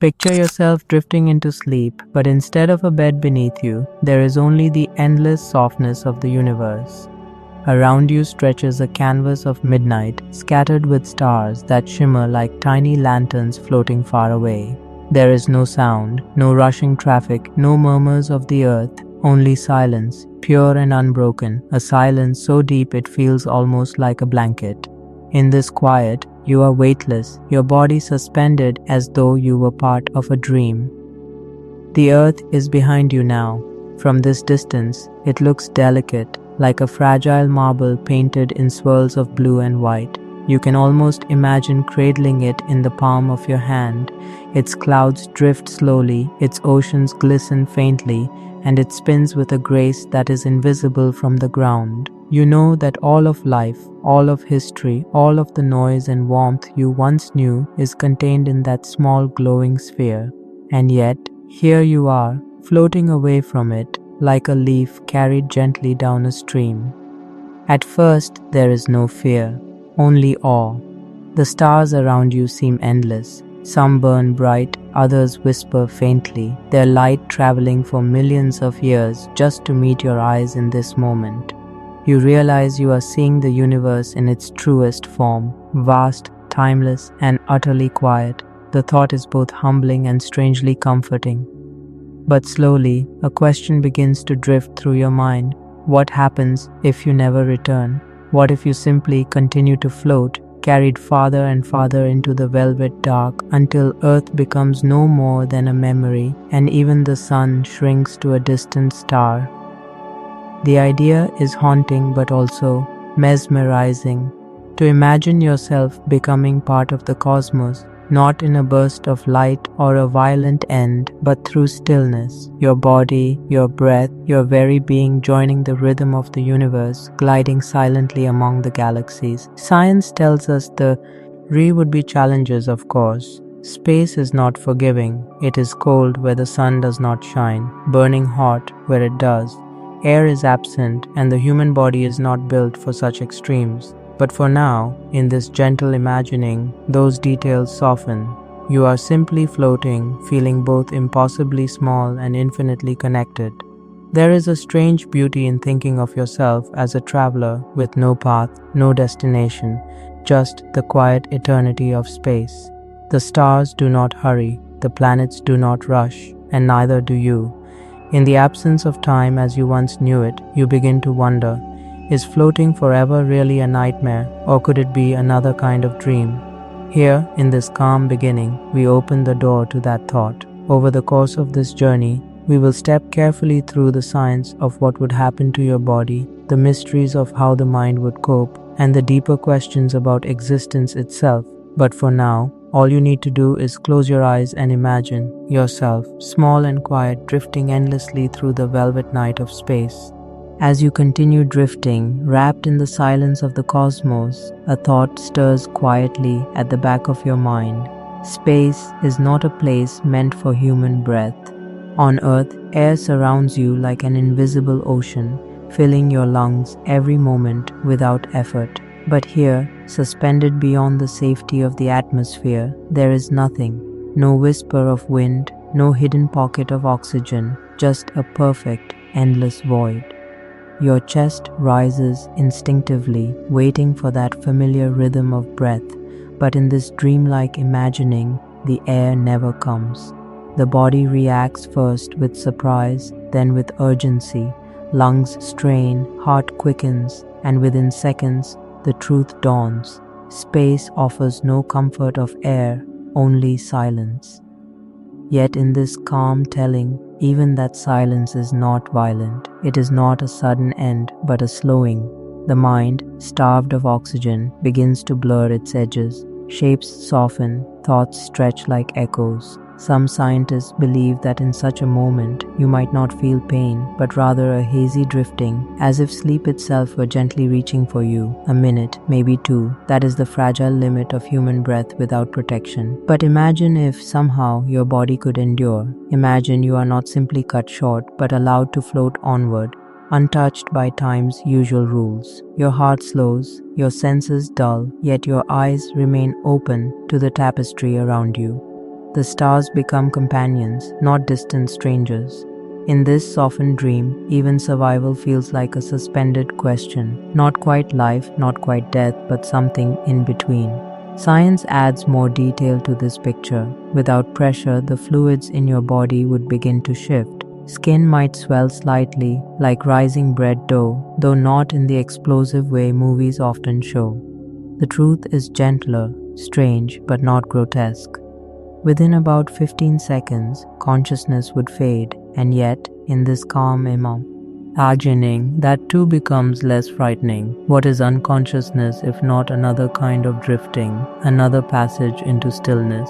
Picture yourself drifting into sleep, but instead of a bed beneath you, there is only the endless softness of the universe. Around you stretches a canvas of midnight, scattered with stars that shimmer like tiny lanterns floating far away. There is no sound, no rushing traffic, no murmurs of the earth, only silence, pure and unbroken, a silence so deep it feels almost like a blanket. In this quiet, you are weightless, your body suspended as though you were part of a dream. The earth is behind you now. From this distance, it looks delicate, like a fragile marble painted in swirls of blue and white. You can almost imagine cradling it in the palm of your hand. Its clouds drift slowly, its oceans glisten faintly, and it spins with a grace that is invisible from the ground. You know that all of life, all of history, all of the noise and warmth you once knew is contained in that small glowing sphere. And yet, here you are, floating away from it, like a leaf carried gently down a stream. At first, there is no fear, only awe. The stars around you seem endless. Some burn bright, others whisper faintly, their light traveling for millions of years just to meet your eyes in this moment. You realize you are seeing the universe in its truest form, vast, timeless, and utterly quiet. The thought is both humbling and strangely comforting. But slowly, a question begins to drift through your mind. What happens if you never return? What if you simply continue to float, carried farther and farther into the velvet dark until Earth becomes no more than a memory and even the sun shrinks to a distant star? The idea is haunting but also mesmerizing. To imagine yourself becoming part of the cosmos, not in a burst of light or a violent end, but through stillness, your body, your breath, your very being joining the rhythm of the universe, gliding silently among the galaxies. Science tells us the would be challenges, of course. Space is not forgiving. It is cold where the sun does not shine, burning hot where it does. Air is absent, and the human body is not built for such extremes. But for now, in this gentle imagining, those details soften. You are simply floating, feeling both impossibly small and infinitely connected. There is a strange beauty in thinking of yourself as a traveler with no path, no destination, just the quiet eternity of space. The stars do not hurry, the planets do not rush, and neither do you. In the absence of time as you once knew it, you begin to wonder, is floating forever really a nightmare, or could it be another kind of dream? Here, in this calm beginning, we open the door to that thought. Over the course of this journey, we will step carefully through the science of what would happen to your body, the mysteries of how the mind would cope, and the deeper questions about existence itself. But for now, all you need to do is close your eyes and imagine yourself, small and quiet, drifting endlessly through the velvet night of space. As you continue drifting, wrapped in the silence of the cosmos, a thought stirs quietly at the back of your mind. Space is not a place meant for human breath. On Earth, air surrounds you like an invisible ocean, filling your lungs every moment without effort. But here, suspended beyond the safety of the atmosphere, there is nothing. No whisper of wind, no hidden pocket of oxygen, just a perfect, endless void. Your chest rises instinctively, waiting for that familiar rhythm of breath, but in this dreamlike imagining, the air never comes. The body reacts first with surprise, then with urgency. Lungs strain, heart quickens, and within seconds, the truth dawns. Space offers no comfort of air, only silence. Yet in this calm telling, even that silence is not violent. It is not a sudden end, but a slowing. The mind, starved of oxygen, begins to blur its edges. Shapes soften, thoughts stretch like echoes. Some scientists believe that in such a moment, you might not feel pain, but rather a hazy drifting, as if sleep itself were gently reaching for you. A minute, maybe two. That is the fragile limit of human breath without protection. But imagine if somehow your body could endure. Imagine you are not simply cut short, but allowed to float onward, untouched by time's usual rules. Your heart slows, your senses dull, yet your eyes remain open to the tapestry around you. the stars become companions, not distant strangers. In this softened dream, even survival feels like a suspended question. Not quite life, not quite death, but something in between. Science adds more detail to this picture. Without pressure, the fluids in your body would begin to shift. Skin might swell slightly, like rising bread dough, though not in the explosive way movies often show. The truth is gentler, strange, but not grotesque. Within about 15 seconds, consciousness would fade, and yet, in this calm imagining, that too becomes less frightening. What is unconsciousness if not another kind of drifting, another passage into stillness?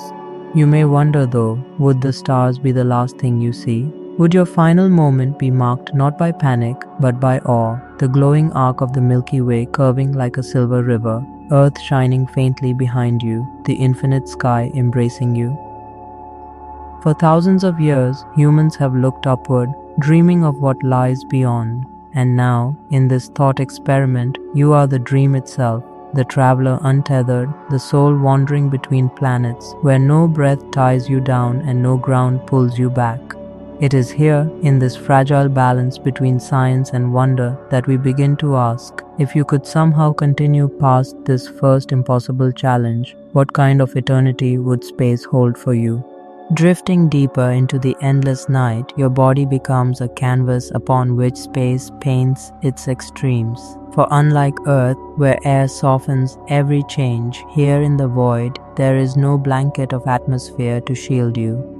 You may wonder though, would the stars be the last thing you see? Would your final moment be marked not by panic, but by awe, the glowing arc of the Milky Way curving like a silver river, Earth shining faintly behind you, the infinite sky embracing you? For thousands of years, humans have looked upward, dreaming of what lies beyond. And now, in this thought experiment, you are the dream itself, the traveler untethered, the soul wandering between planets, where no breath ties you down and no ground pulls you back. It is here, in this fragile balance between science and wonder, that we begin to ask, if you could somehow continue past this first impossible challenge, what kind of eternity would space hold for you? Drifting deeper into the endless night, your body becomes a canvas upon which space paints its extremes. For unlike Earth, where air softens every change, here in the void, there is no blanket of atmosphere to shield you.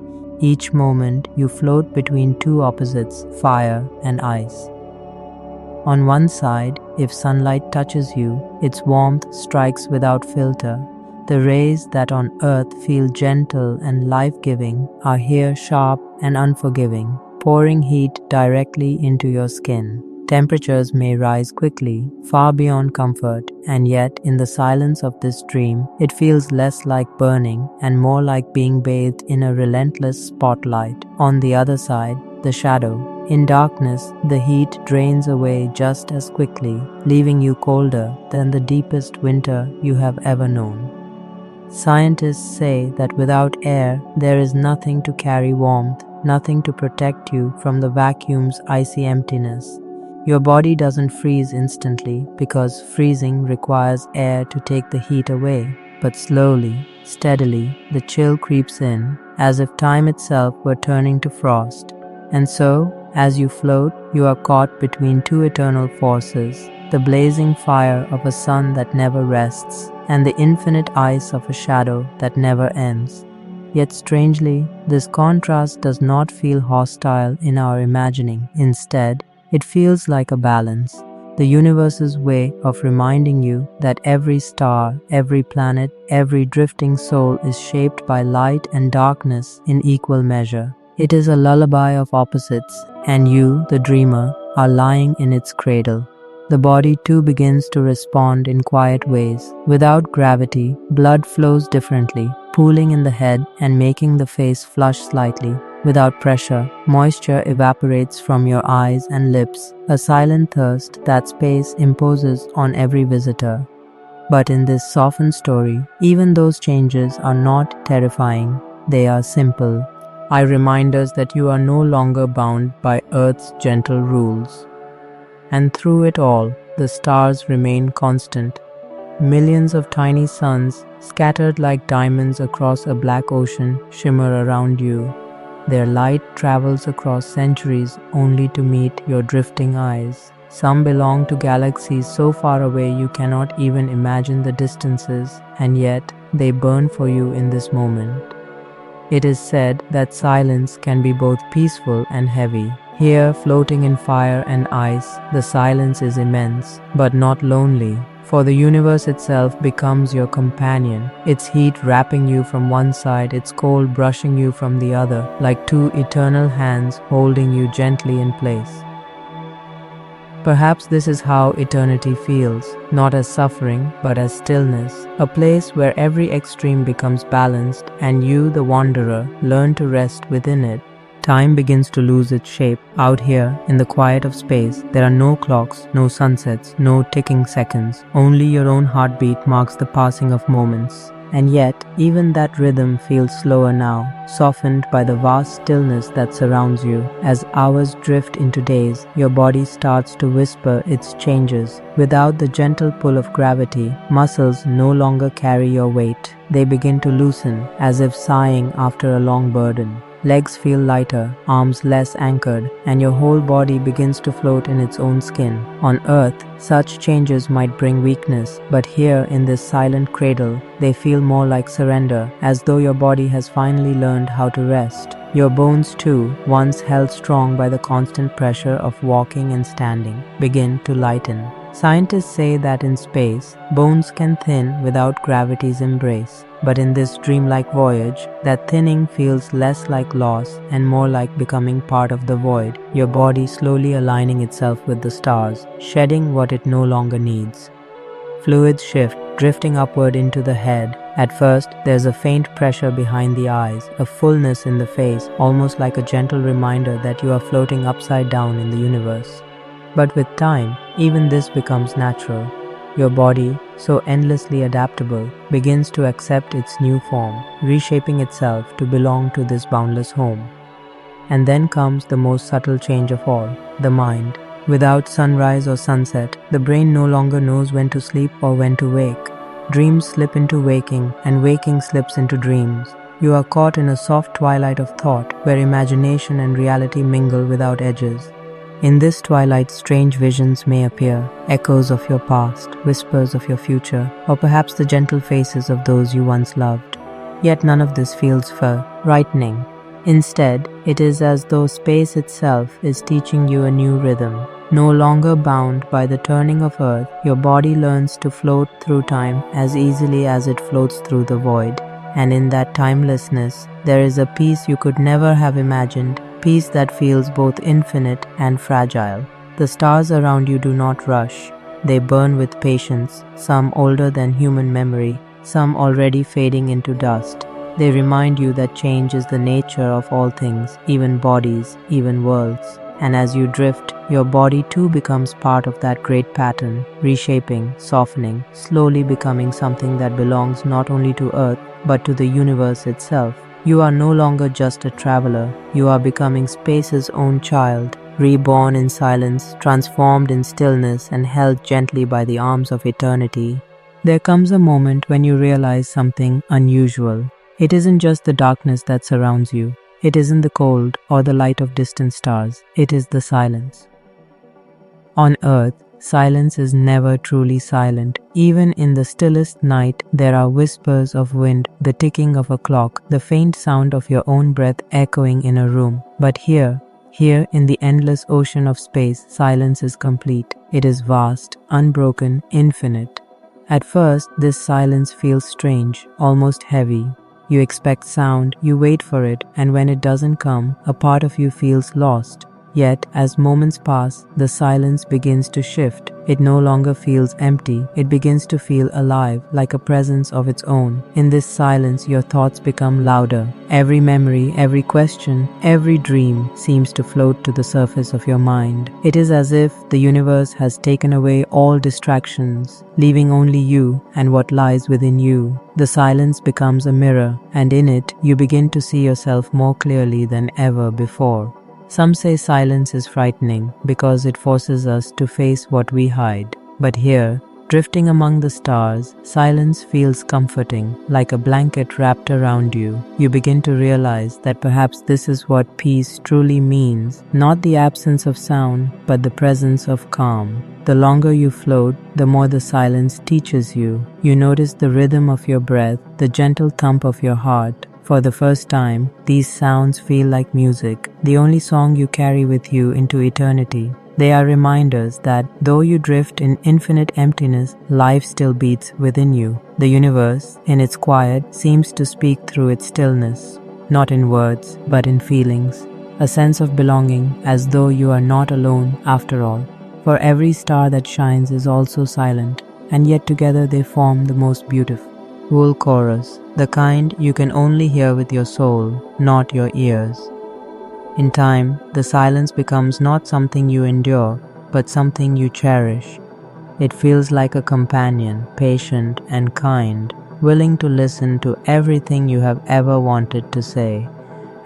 Each moment, you float between two opposites, fire and ice. On one side, if sunlight touches you, its warmth strikes without filter. The rays that on Earth feel gentle and life-giving are here sharp and unforgiving, pouring heat directly into your skin. Temperatures may rise quickly, far beyond comfort, and yet in the silence of this dream, it feels less like burning and more like being bathed in a relentless spotlight. On the other side, the shadow. In darkness, the heat drains away just as quickly, leaving you colder than the deepest winter you have ever known. Scientists say that without air, there is nothing to carry warmth, nothing to protect you from the vacuum's icy emptiness. Your body doesn't freeze instantly because freezing requires air to take the heat away. But slowly, steadily, the chill creeps in, as if time itself were turning to frost. And so, as you float, you are caught between two eternal forces, the blazing fire of a sun that never rests, and the infinite ice of a shadow that never ends. Yet strangely, this contrast does not feel hostile in our imagining. Instead, it feels like a balance, the universe's way of reminding you that every star, every planet, every drifting soul is shaped by light and darkness in equal measure. It is a lullaby of opposites, and you, the dreamer, are lying in its cradle. The body too begins to respond in quiet ways. Without gravity, blood flows differently, pooling in the head and making the face flush slightly. Without pressure, moisture evaporates from your eyes and lips, a silent thirst that space imposes on every visitor. But in this softened story, even those changes are not terrifying, they are simple. I remind us that you are no longer bound by Earth's gentle rules. And through it all, the stars remain constant. Millions of tiny suns, scattered like diamonds across a black ocean, shimmer around you. Their light travels across centuries only to meet your drifting eyes. Some belong to galaxies so far away you cannot even imagine the distances, and yet they burn for you in this moment. It is said that silence can be both peaceful and heavy. Here, floating in fire and ice, the silence is immense, but not lonely. For the universe itself becomes your companion, its heat wrapping you from one side, its cold brushing you from the other, like two eternal hands holding you gently in place. Perhaps this is how eternity feels, not as suffering, but as stillness, a place where every extreme becomes balanced and you, the wanderer, learn to rest within it. Time begins to lose its shape. Out here, in the quiet of space, there are no clocks, no sunsets, no ticking seconds. Only your own heartbeat marks the passing of moments. And yet, even that rhythm feels slower now, softened by the vast stillness that surrounds you. As hours drift into days, your body starts to whisper its changes. Without the gentle pull of gravity, muscles no longer carry your weight. They begin to loosen, as if sighing after a long burden. Legs feel lighter, arms less anchored, and your whole body begins to float in its own skin. On Earth, such changes might bring weakness, but here in this silent cradle, they feel more like surrender, as though your body has finally learned how to rest. Your bones too, once held strong by the constant pressure of walking and standing, begin to lighten. Scientists say that in space, bones can thin without gravity's embrace. But in this dreamlike voyage, that thinning feels less like loss and more like becoming part of the void, your body slowly aligning itself with the stars, shedding what it no longer needs. Fluids shift, drifting upward into the head. At first, there's a faint pressure behind the eyes, a fullness in the face, almost like a gentle reminder that you are floating upside down in the universe. But with time, even this becomes natural. Your body, so endlessly adaptable, begins to accept its new form, reshaping itself to belong to this boundless home. And then comes the most subtle change of all, the mind. Without sunrise or sunset, the brain no longer knows when to sleep or when to wake. Dreams slip into waking, and waking slips into dreams. You are caught in a soft twilight of thought, where imagination and reality mingle without edges. In this twilight, strange visions may appear, echoes of your past, whispers of your future, or perhaps the gentle faces of those you once loved. Yet none of this feels frightening. Instead, it is as though space itself is teaching you a new rhythm. No longer bound by the turning of Earth, your body learns to float through time as easily as it floats through the void. And in that timelessness, there is a peace you could never have imagined, peace that feels both infinite and fragile. The stars around you do not rush. They burn with patience, some older than human memory, some already fading into dust. They remind you that change is the nature of all things, even bodies, even worlds. And as you drift, your body too becomes part of that great pattern, reshaping, softening, slowly becoming something that belongs not only to Earth, but to the universe itself. You are no longer just a traveler, you are becoming space's own child, reborn in silence, transformed in stillness, and held gently by the arms of eternity. There comes a moment when you realize something unusual. It isn't just the darkness that surrounds you. It isn't the cold or the light of distant stars. It is the silence. On Earth, silence is never truly silent. Even in the stillest night, there are whispers of wind, the ticking of a clock, the faint sound of your own breath echoing in a room. But here in the endless ocean of space, silence is complete. It is vast, unbroken, infinite. At first, this silence feels strange, almost heavy. You expect sound, you wait for it, and when it doesn't come, a part of you feels lost. Yet, as moments pass, the silence begins to shift. It no longer feels empty. It begins to feel alive, like a presence of its own. In this silence, your thoughts become louder. Every memory, every question, every dream seems to float to the surface of your mind. It is as if the universe has taken away all distractions, leaving only you and what lies within you. The silence becomes a mirror, and in it, you begin to see yourself more clearly than ever before. Some say silence is frightening because it forces us to face what we hide. But here, drifting among the stars, silence feels comforting, like a blanket wrapped around you. You begin to realize that perhaps this is what peace truly means, not the absence of sound, but the presence of calm. The longer you float, the more the silence teaches you. You notice the rhythm of your breath, the gentle thump of your heart. For the first time, these sounds feel like music, the only song you carry with you into eternity. They are reminders that, though you drift in infinite emptiness, life still beats within you. The universe, in its quiet, seems to speak through its stillness, not in words, but in feelings. A sense of belonging, as though you are not alone after all. For every star that shines is also silent, and yet together they form the most beautiful chorus, the kind you can only hear with your soul, not your ears. In time, the silence becomes not something you endure, but something you cherish. It feels like a companion, patient and kind, willing to listen to everything you have ever wanted to say.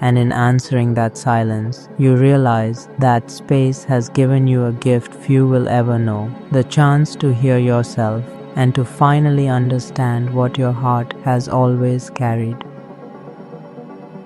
And in answering that silence, you realize that space has given you a gift few will ever know, the chance to hear yourself and to finally understand what your heart has always carried.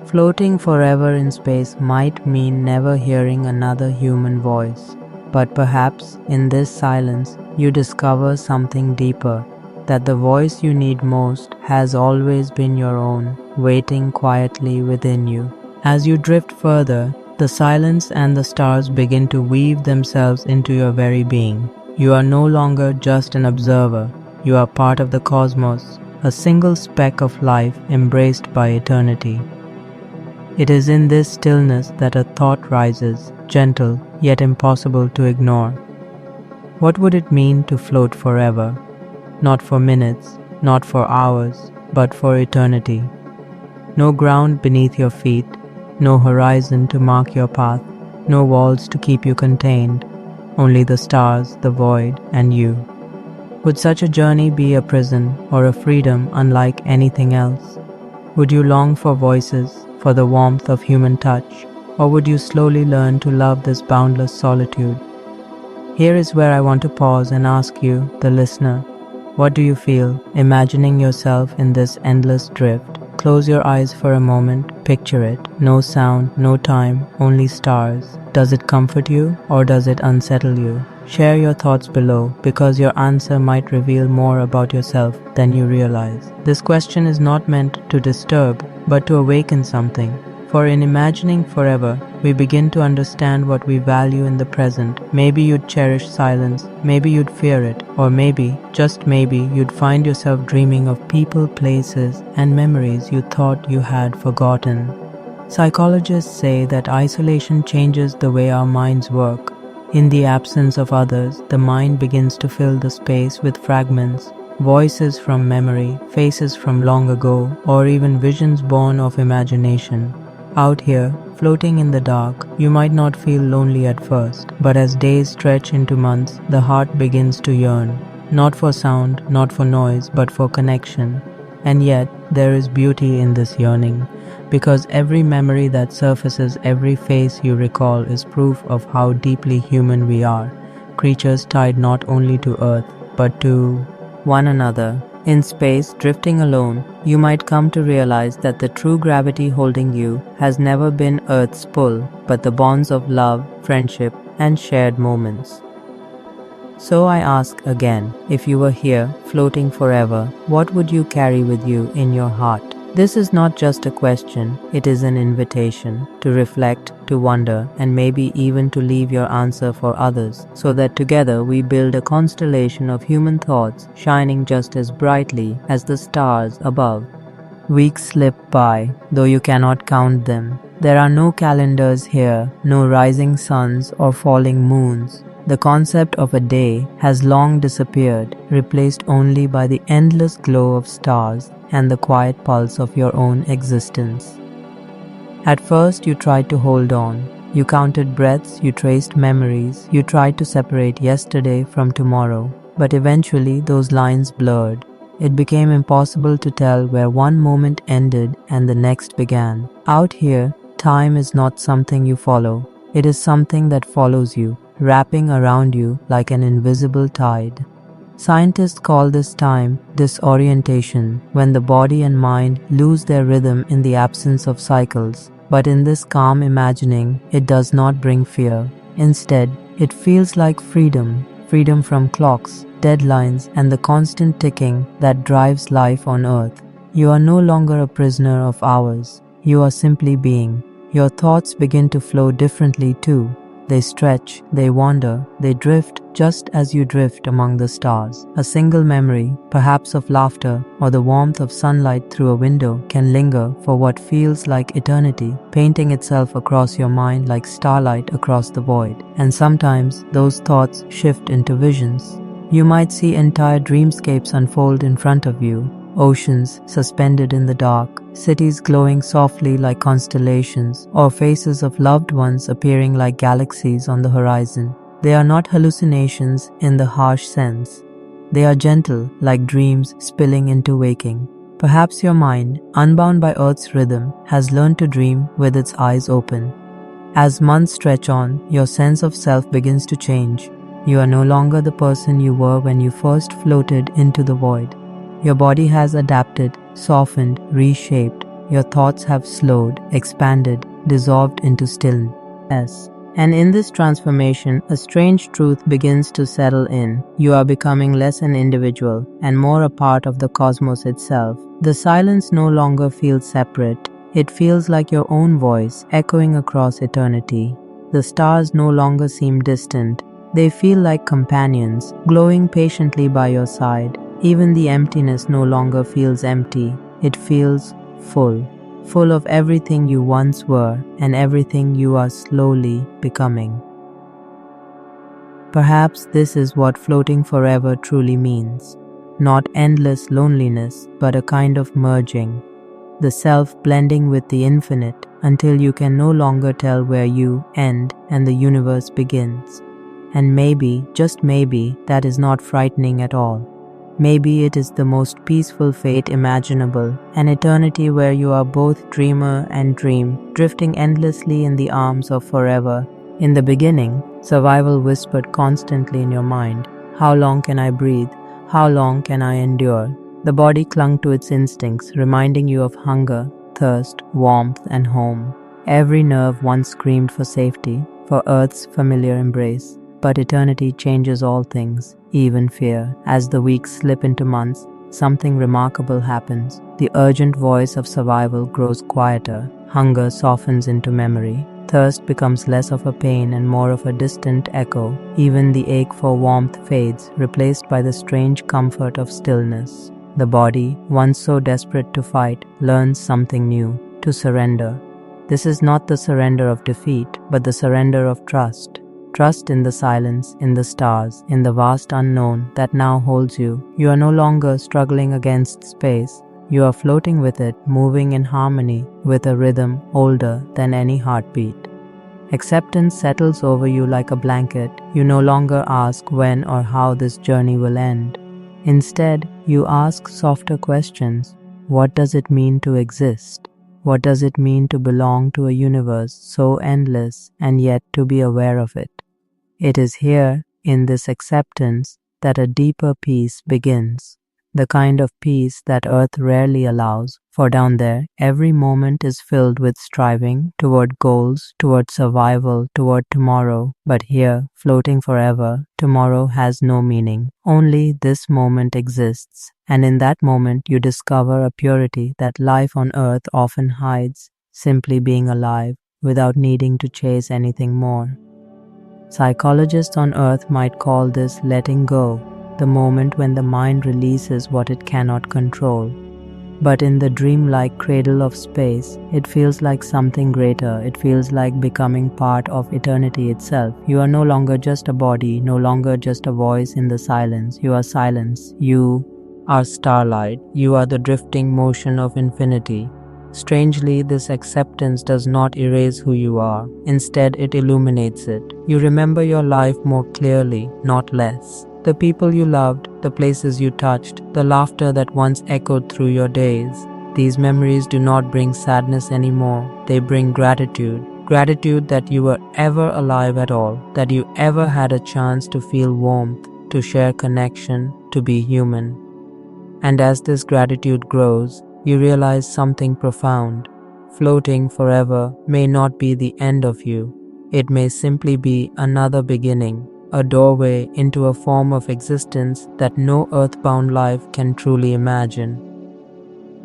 Floating forever in space might mean never hearing another human voice, but perhaps in this silence you discover something deeper, that the voice you need most has always been your own, waiting quietly within you. As you drift further, the silence and the stars begin to weave themselves into your very being. You are no longer just an observer, you are part of the cosmos, a single speck of life embraced by eternity. It is in this stillness that a thought rises, gentle yet impossible to ignore. What would it mean to float forever? Not for minutes, not for hours, but for eternity. No ground beneath your feet, no horizon to mark your path, no walls to keep you contained, only the stars, the void, and you. Would such a journey be a prison or a freedom unlike anything else? Would you long for voices, for the warmth of human touch, or would you slowly learn to love this boundless solitude? Here is where I want to pause and ask you, the listener, what do you feel, imagining yourself in this endless drift? Close your eyes for a moment, picture it. No sound, no time, only stars. Does it comfort you or does it unsettle you? Share your thoughts below, because your answer might reveal more about yourself than you realize. This question is not meant to disturb, but to awaken something. For in imagining forever, we begin to understand what we value in the present. Maybe you'd cherish silence, maybe you'd fear it, or maybe, just maybe, you'd find yourself dreaming of people, places, and memories you thought you had forgotten. Psychologists say that isolation changes the way our minds work. In the absence of others, the mind begins to fill the space with fragments, voices from memory, faces from long ago, or even visions born of imagination. Out here, floating in the dark, you might not feel lonely at first, but as days stretch into months, the heart begins to yearn, not for sound, not for noise, but for connection. And yet, there is beauty in this yearning, because every memory that surfaces, every face you recall is proof of how deeply human we are, creatures tied not only to Earth, but to one another. In space, drifting alone, you might come to realize that the true gravity holding you has never been Earth's pull, but the bonds of love, friendship, and shared moments. So I ask again, if you were here, floating forever, what would you carry with you in your heart? This is not just a question, it is an invitation to reflect, to wonder, and maybe even to leave your answer for others, so that together we build a constellation of human thoughts shining just as brightly as the stars above. Weeks slip by, though you cannot count them. There are no calendars here, no rising suns or falling moons. The concept of a day has long disappeared, replaced only by the endless glow of stars and the quiet pulse of your own existence. At first you tried to hold on. You counted breaths, you traced memories, you tried to separate yesterday from tomorrow. But eventually those lines blurred. It became impossible to tell where one moment ended and the next began. Out here, time is not something you follow. It is something that follows you, wrapping around you like an invisible tide. Scientists call this time disorientation, when the body and mind lose their rhythm in the absence of cycles. But in this calm imagining, it does not bring fear. Instead, it feels like freedom, freedom from clocks, deadlines, and the constant ticking that drives life on Earth. You are no longer a prisoner of hours. You are simply being. Your thoughts begin to flow differently too. They stretch, they wander, they drift just as you drift among the stars. A single memory, perhaps of laughter or the warmth of sunlight through a window, can linger for what feels like eternity, painting itself across your mind like starlight across the void. And sometimes those thoughts shift into visions. You might see entire dreamscapes unfold in front of you. Oceans suspended in the dark, cities glowing softly like constellations, or faces of loved ones appearing like galaxies on the horizon. They are not hallucinations in the harsh sense. They are gentle, like dreams spilling into waking. Perhaps your mind, unbound by Earth's rhythm, has learned to dream with its eyes open. As months stretch on, your sense of self begins to change. You are no longer the person you were when you first floated into the void. Your body has adapted, softened, reshaped. Your thoughts have slowed, expanded, dissolved into stillness. And in this transformation, a strange truth begins to settle in. You are becoming less an individual and more a part of the cosmos itself. The silence no longer feels separate. It feels like your own voice echoing across eternity. The stars no longer seem distant. They feel like companions, glowing patiently by your side. Even the emptiness no longer feels empty. It feels full. Full of everything you once were and everything you are slowly becoming. Perhaps this is what floating forever truly means. Not endless loneliness, but a kind of merging. The self blending with the infinite until you can no longer tell where you end and the universe begins. And maybe, just maybe, that is not frightening at all. Maybe it is the most peaceful fate imaginable, an eternity where you are both dreamer and dream, drifting endlessly in the arms of forever. In the beginning, survival whispered constantly in your mind, "How long can I breathe? How long can I endure?" The body clung to its instincts, reminding you of hunger, thirst, warmth, and home. Every nerve once screamed for safety, for Earth's familiar embrace. But eternity changes all things, even fear. As the weeks slip into months, something remarkable happens. The urgent voice of survival grows quieter. Hunger softens into memory. Thirst becomes less of a pain and more of a distant echo. Even the ache for warmth fades, replaced by the strange comfort of stillness. The body, once so desperate to fight, learns something new, to surrender. This is not the surrender of defeat, but the surrender of trust. Trust in the silence, in the stars, in the vast unknown that now holds you. You are no longer struggling against space. You are floating with it, moving in harmony with a rhythm older than any heartbeat. Acceptance settles over you like a blanket. You no longer ask when or how this journey will end. Instead, you ask softer questions. What does it mean to exist? What does it mean to belong to a universe so endless and yet to be aware of it? It is here, in this acceptance, that a deeper peace begins. The kind of peace that Earth rarely allows, for down there, every moment is filled with striving toward goals, toward survival, toward tomorrow. But here, floating forever, tomorrow has no meaning. Only this moment exists, and in that moment you discover a purity that life on Earth often hides, simply being alive, without needing to chase anything more. Psychologists on Earth might call this letting go, the moment when the mind releases what it cannot control. But in the dreamlike cradle of space, it feels like something greater. It feels like becoming part of eternity itself. You are no longer just a body, no longer just a voice in the silence. You are silence. You are starlight. You are the drifting motion of infinity. Strangely, this acceptance does not erase who you are. Instead, it illuminates it. You remember your life more clearly, not less. The people you loved, the places you touched, the laughter that once echoed through your days. These memories do not bring sadness anymore. They bring gratitude. Gratitude that you were ever alive at all, that you ever had a chance to feel warmth, to share connection, to be human. And as this gratitude grows, you realize something profound. Floating forever may not be the end of you. It may simply be another beginning, a doorway into a form of existence that no earthbound life can truly imagine.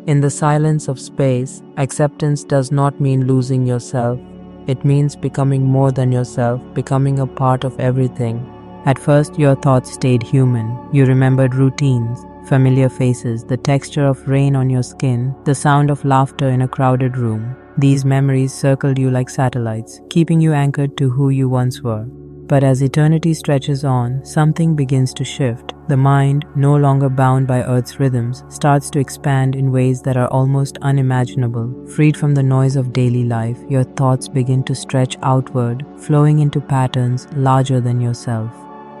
In the silence of space, acceptance does not mean losing yourself. It means becoming more than yourself, becoming a part of everything. At first, your thoughts stayed human. You remembered routines, familiar faces, the texture of rain on your skin, the sound of laughter in a crowded room. These memories circled you like satellites, keeping you anchored to who you once were. But as eternity stretches on, something begins to shift. The mind, no longer bound by Earth's rhythms, starts to expand in ways that are almost unimaginable. Freed from the noise of daily life, your thoughts begin to stretch outward, flowing into patterns larger than yourself.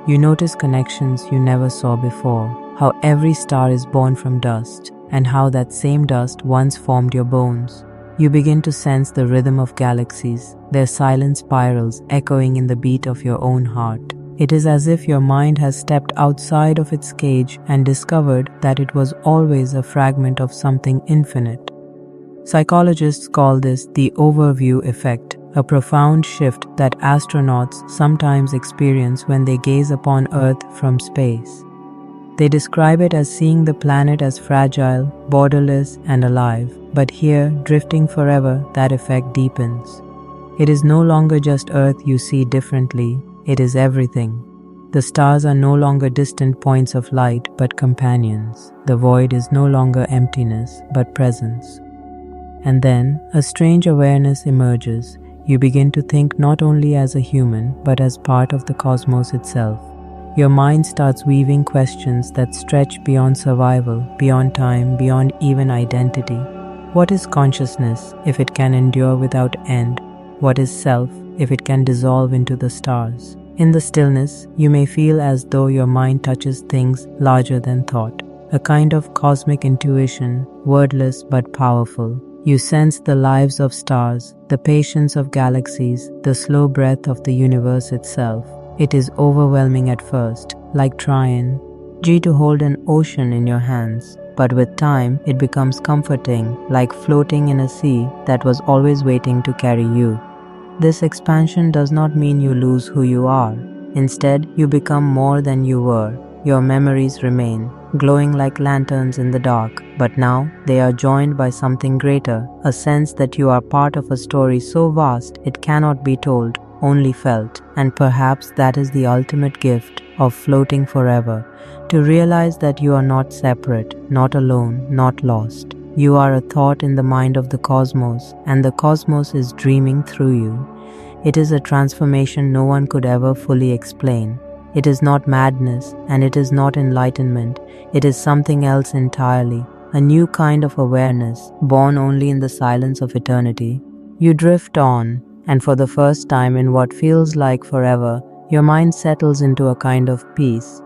You notice connections you never saw before, how every star is born from dust, and how that same dust once formed your bones. You begin to sense the rhythm of galaxies, their silent spirals echoing in the beat of your own heart. It is as if your mind has stepped outside of its cage and discovered that it was always a fragment of something infinite. Psychologists call this the overview effect, a profound shift that astronauts sometimes experience when they gaze upon Earth from space. They describe it as seeing the planet as fragile, borderless, and alive, but here, drifting forever, that effect deepens. It is no longer just Earth you see differently, it is everything. The stars are no longer distant points of light, but companions. The void is no longer emptiness, but presence. And then, a strange awareness emerges. You begin to think not only as a human, but as part of the cosmos itself. Your mind starts weaving questions that stretch beyond survival, beyond time, beyond even identity. What is consciousness if it can endure without end? What is self if it can dissolve into the stars? In the stillness, you may feel as though your mind touches things larger than thought, a kind of cosmic intuition, wordless but powerful. You sense the lives of stars, the patience of galaxies, the slow breath of the universe itself. It is overwhelming at first, like trying to hold an ocean in your hands. But with time, it becomes comforting, like floating in a sea that was always waiting to carry you. This expansion does not mean you lose who you are. Instead, you become more than you were. Your memories remain, glowing like lanterns in the dark, but now they are joined by something greater, a sense that you are part of a story so vast it cannot be told, only felt. And perhaps that is the ultimate gift of floating forever, to realize that you are not separate, not alone, not lost. You are a thought in the mind of the cosmos, and the cosmos is dreaming through you. It is a transformation no one could ever fully explain. It is not madness, and it is not enlightenment. It is something else entirely, a new kind of awareness, born only in the silence of eternity. You drift on, and for the first time in what feels like forever, your mind settles into a kind of peace.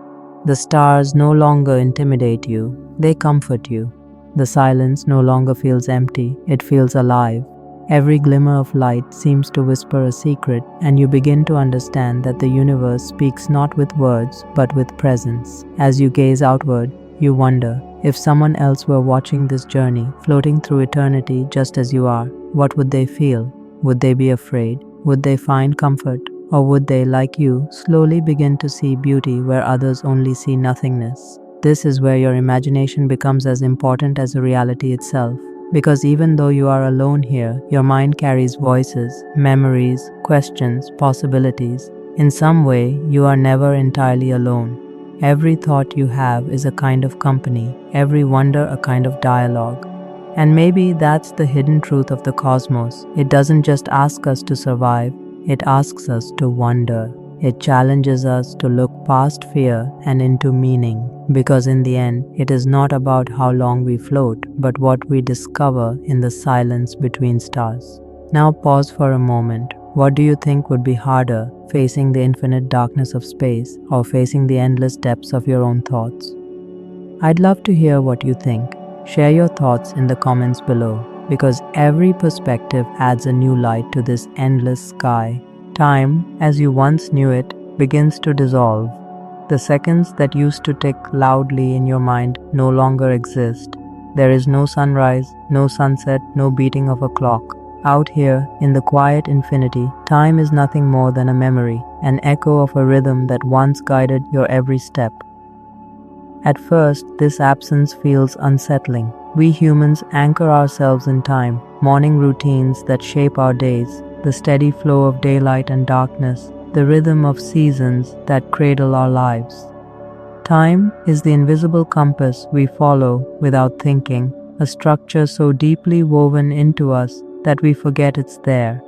The stars no longer intimidate you, they comfort you. The silence no longer feels empty, it feels alive. Every glimmer of light seems to whisper a secret, and you begin to understand that the universe speaks not with words, but with presence. As you gaze outward, you wonder, if someone else were watching this journey, floating through eternity just as you are, what would they feel? Would they be afraid? Would they find comfort? Or would they, like you, slowly begin to see beauty where others only see nothingness? This is where your imagination becomes as important as the reality itself. Because even though you are alone here, your mind carries voices, memories, questions, possibilities. In some way, you are never entirely alone. Every thought you have is a kind of company, every wonder a kind of dialogue. And maybe that's the hidden truth of the cosmos. It doesn't just ask us to survive, it asks us to wonder. It challenges us to look past fear and into meaning, because in the end, it is not about how long we float, but what we discover in the silence between stars. Now pause for a moment. What do you think would be harder, facing the infinite darkness of space or facing the endless depths of your own thoughts? I'd love to hear what you think. Share your thoughts in the comments below, because every perspective adds a new light to this endless sky. Time, as you once knew it, begins to dissolve. The seconds that used to tick loudly in your mind no longer exist. There is no sunrise, no sunset, no beating of a clock. Out here, in the quiet infinity, time is nothing more than a memory, an echo of a rhythm that once guided your every step. At first, this absence feels unsettling. We humans anchor ourselves in time, morning routines that shape our days, the steady flow of daylight and darkness, the rhythm of seasons that cradle our lives. Time is the invisible compass we follow without thinking, a structure so deeply woven into us that we forget it's there.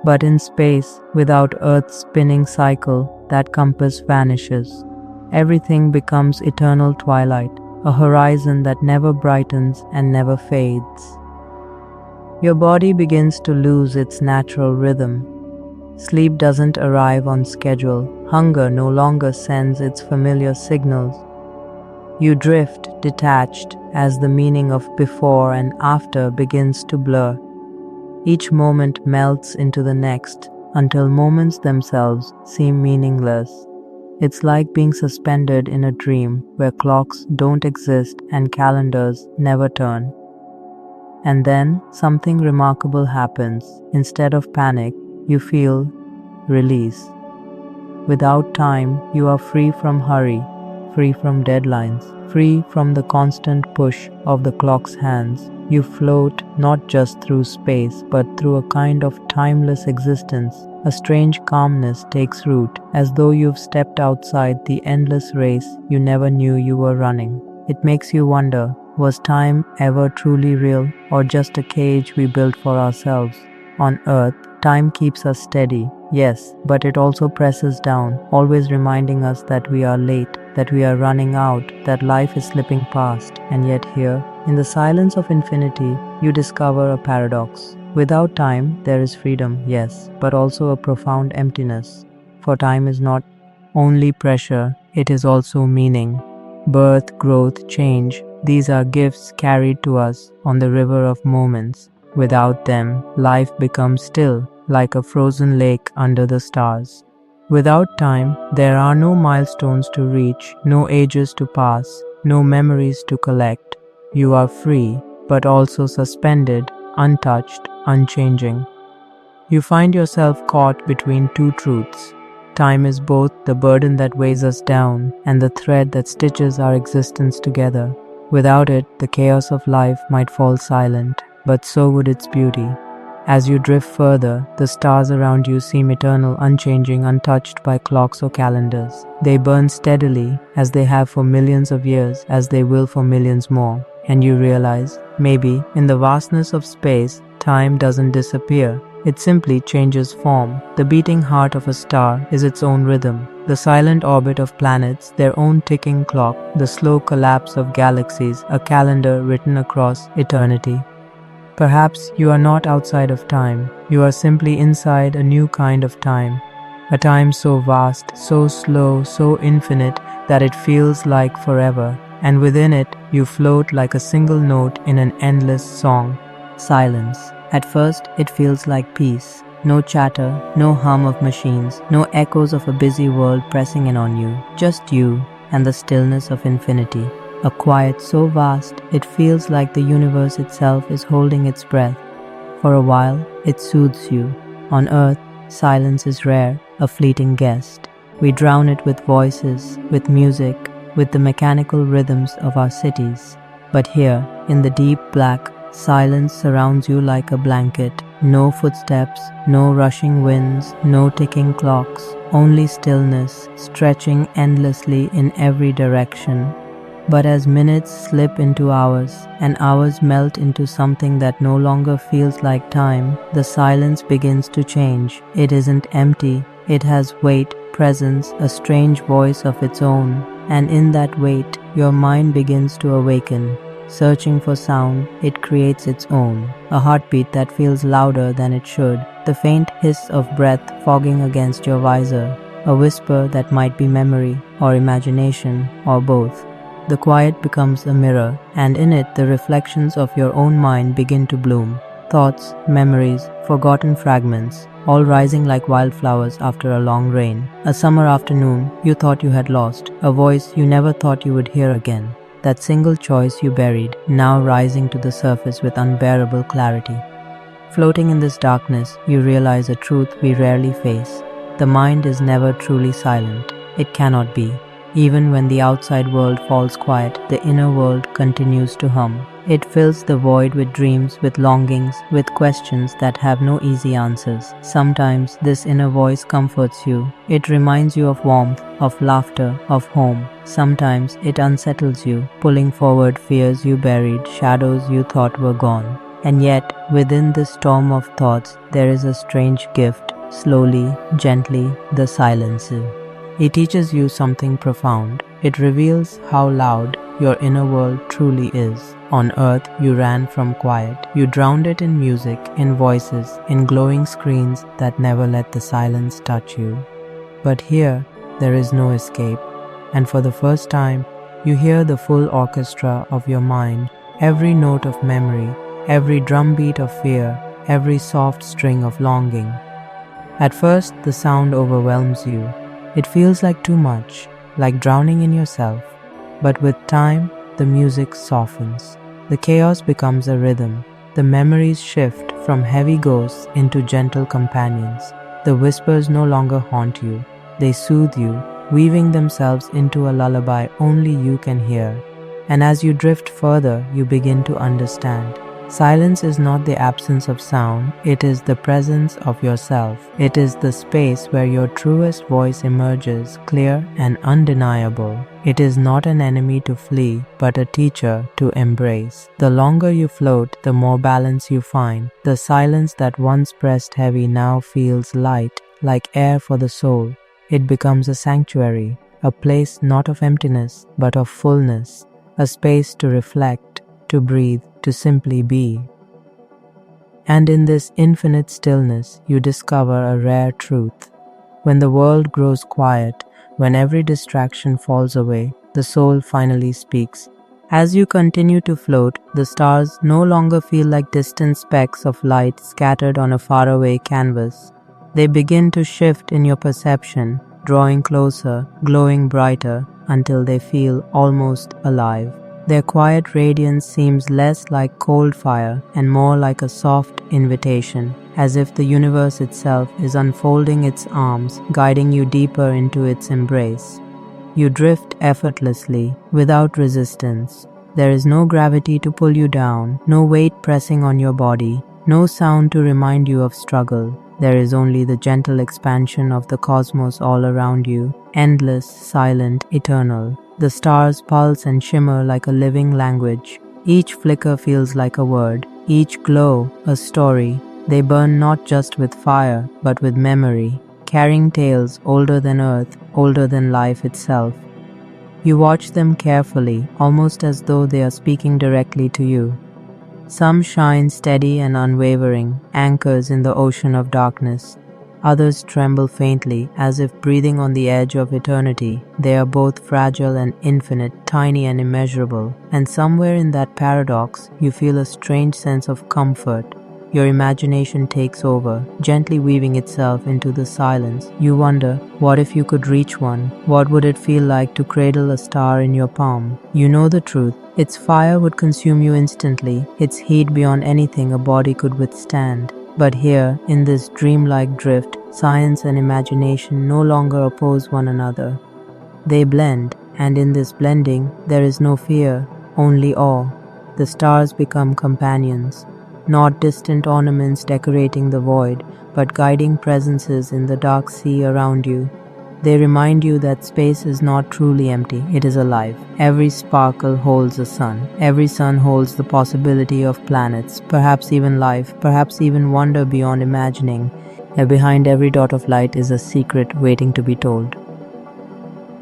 But in space, without Earth's spinning cycle, that compass vanishes. Everything becomes eternal twilight, a horizon that never brightens and never fades. Your body begins to lose its natural rhythm. Sleep doesn't arrive on schedule. Hunger no longer sends its familiar signals. You drift, detached, as the meaning of before and after begins to blur. Each moment melts into the next until moments themselves seem meaningless. It's like being suspended in a dream where clocks don't exist and calendars never turn. And then something remarkable happens. Instead of panic, you feel release. Without time, you are free from hurry, free from deadlines, free from the constant push of the clock's hands. You float not just through space, but through a kind of timeless existence. A strange calmness takes root, as though you've stepped outside the endless race you never knew you were running. It makes you wonder, was time ever truly real, or just a cage we built for ourselves? On Earth, time keeps us steady, yes, but it also presses down, always reminding us that we are late, that we are running out, that life is slipping past. And yet here, in the silence of infinity, you discover a paradox. Without time, there is freedom, yes, but also a profound emptiness. For time is not only pressure, it is also meaning. Birth, growth, change, these are gifts carried to us on the river of moments. Without them, life becomes still, like a frozen lake under the stars. Without time, there are no milestones to reach, no ages to pass, no memories to collect. You are free, but also suspended, untouched, unchanging. You find yourself caught between two truths. Time is both the burden that weighs us down and the thread that stitches our existence together. Without it, the chaos of life might fall silent, but so would its beauty. As you drift further, the stars around you seem eternal, unchanging, untouched by clocks or calendars. They burn steadily, as they have for millions of years, as they will for millions more. And you realize, maybe, in the vastness of space, time doesn't disappear. It simply changes form. The beating heart of a star is its own rhythm. The silent orbit of planets, their own ticking clock. The slow collapse of galaxies, a calendar written across eternity. Perhaps you are not outside of time. You are simply inside a new kind of time. A time so vast, so slow, so infinite that it feels like forever. And within it, you float like a single note in an endless song. Silence. At first, it feels like peace. No chatter, no hum of machines, no echoes of a busy world pressing in on you. Just you and the stillness of infinity. A quiet so vast, it feels like the universe itself is holding its breath. For a while, it soothes you. On Earth, silence is rare, a fleeting guest. We drown it with voices, with music, with the mechanical rhythms of our cities. But here, in the deep black, silence surrounds you like a blanket. No footsteps, no rushing winds, no ticking clocks, only stillness, stretching endlessly in every direction. But as minutes slip into hours, and hours melt into something that no longer feels like time, the silence begins to change. It isn't empty, it has weight, presence, a strange voice of its own. And in that weight, your mind begins to awaken. Searching for sound, it creates its own. A heartbeat that feels louder than it should. The faint hiss of breath fogging against your visor. A whisper that might be memory, or imagination, or both. The quiet becomes a mirror, and in it the reflections of your own mind begin to bloom. Thoughts, memories, forgotten fragments, all rising like wildflowers after a long rain. A summer afternoon you thought you had lost, a voice you never thought you would hear again. That single choice you buried, now rising to the surface with unbearable clarity. Floating in this darkness, you realize a truth we rarely face. The mind is never truly silent. It cannot be. Even when the outside world falls quiet, the inner world continues to hum. It fills the void with dreams, with longings, with questions that have no easy answers. Sometimes this inner voice comforts you. It reminds you of warmth, of laughter, of home. Sometimes it unsettles you, pulling forward fears you buried, shadows you thought were gone. And yet, within this storm of thoughts, there is a strange gift. Slowly, gently, the silence. It teaches you something profound. It reveals how loud your inner world truly is. On Earth, you ran from quiet. You drowned it in music, in voices, in glowing screens that never let the silence touch you. But here, there is no escape. And for the first time, You hear the full orchestra of your mind, every note of memory, every drumbeat of fear, every soft string of longing. At first, the sound overwhelms you. It feels like too much, like drowning in yourself. But with time, the music softens. The chaos becomes a rhythm. The memories shift from heavy ghosts into gentle companions. The whispers no longer haunt you. They soothe you, weaving themselves into a lullaby only you can hear. And as you drift further, you begin to understand. Silence is not the absence of sound, it is the presence of yourself. It is the space where your truest voice emerges, clear and undeniable. It is not an enemy to flee, but a teacher to embrace. The longer you float, the more balance you find. The silence that once pressed heavy now feels light, like air for the soul. It becomes a sanctuary, a place not of emptiness, but of fullness, a space to reflect, to breathe, to simply be. And in this infinite stillness, you discover a rare truth. When the world grows quiet, when every distraction falls away, the soul finally speaks. As you continue to float, the stars no longer feel like distant specks of light scattered on a faraway canvas. They begin to shift in your perception, drawing closer, glowing brighter, until they feel almost alive. Their quiet radiance seems less like cold fire and more like a soft invitation, as if the universe itself is unfolding its arms, guiding you deeper into its embrace. You drift effortlessly, without resistance. There is no gravity to pull you down, no weight pressing on your body, no sound to remind you of struggle. There is only the gentle expansion of the cosmos all around you, endless, silent, eternal. The stars pulse and shimmer like a living language. Each flicker feels like a word, each glow a story. They burn not just with fire, but with memory, carrying tales older than earth, older than life itself. You watch them carefully, almost as though they are speaking directly to you. Some shine steady and unwavering, anchors in the ocean of darkness. Others tremble faintly, as if breathing on the edge of eternity. They are both fragile and infinite, tiny and immeasurable. And somewhere in that paradox, you feel a strange sense of comfort. Your imagination takes over, gently weaving itself into the silence. You wonder, what if you could reach one? What would it feel like to cradle a star in your palm? You know the truth. Its fire would consume you instantly, its heat beyond anything a body could withstand. But here, in this dreamlike drift, science and imagination no longer oppose one another. They blend, and in this blending, there is no fear, only awe. The stars become companions, not distant ornaments decorating the void, but guiding presences in the dark sea around you. They remind you that space is not truly empty, it is alive. Every sparkle holds a sun. Every sun holds the possibility of planets, perhaps even life, perhaps even wonder beyond imagining. And behind every dot of light is a secret waiting to be told.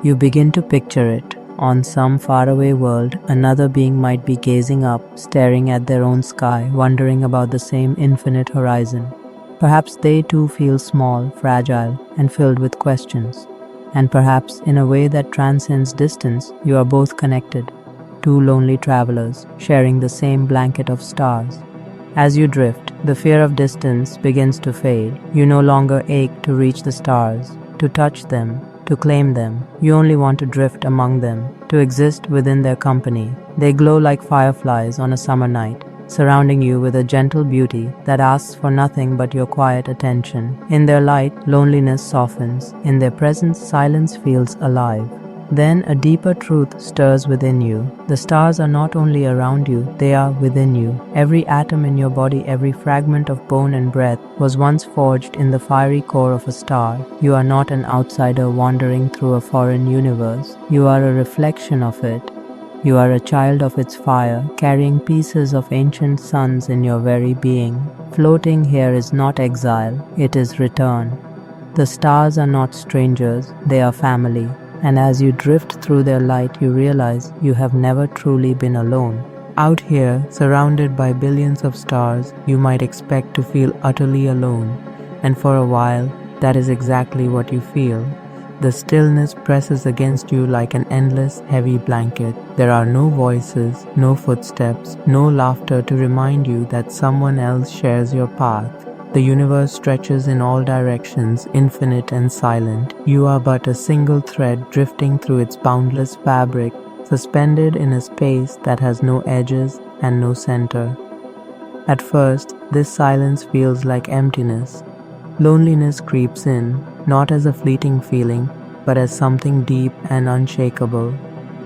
You begin to picture it. On some faraway world, another being might be gazing up, staring at their own sky, wondering about the same infinite horizon. Perhaps they too feel small, fragile, and filled with questions. And perhaps, in a way that transcends distance, you are both connected. Two lonely travelers, sharing the same blanket of stars. As you drift, the fear of distance begins to fade. You no longer ache to reach the stars, to touch them, to claim them. You only want to drift among them, to exist within their company. They glow like fireflies on a summer night, surrounding you with a gentle beauty that asks for nothing but your quiet attention. In their light, loneliness softens. In their presence, silence feels alive. Then a deeper truth stirs within you. The stars are not only around you, they are within you. Every atom in your body, every fragment of bone and breath was once forged in the fiery core of a star. You are not an outsider wandering through a foreign universe. You are a reflection of it. You are a child of its fire, carrying pieces of ancient suns in your very being. Floating here is not exile, it is return. The stars are not strangers, they are family. And as you drift through their light, you realize you have never truly been alone. Out here, surrounded by billions of stars, you might expect to feel utterly alone. And for a while, that is exactly what you feel. The stillness presses against you like an endless, heavy blanket. There are no voices, no footsteps, no laughter to remind you that someone else shares your path. The universe stretches in all directions, infinite and silent. You are but a single thread drifting through its boundless fabric, suspended in a space that has no edges and no center. At first, this silence feels like emptiness. Loneliness creeps in, not as a fleeting feeling, but as something deep and unshakable.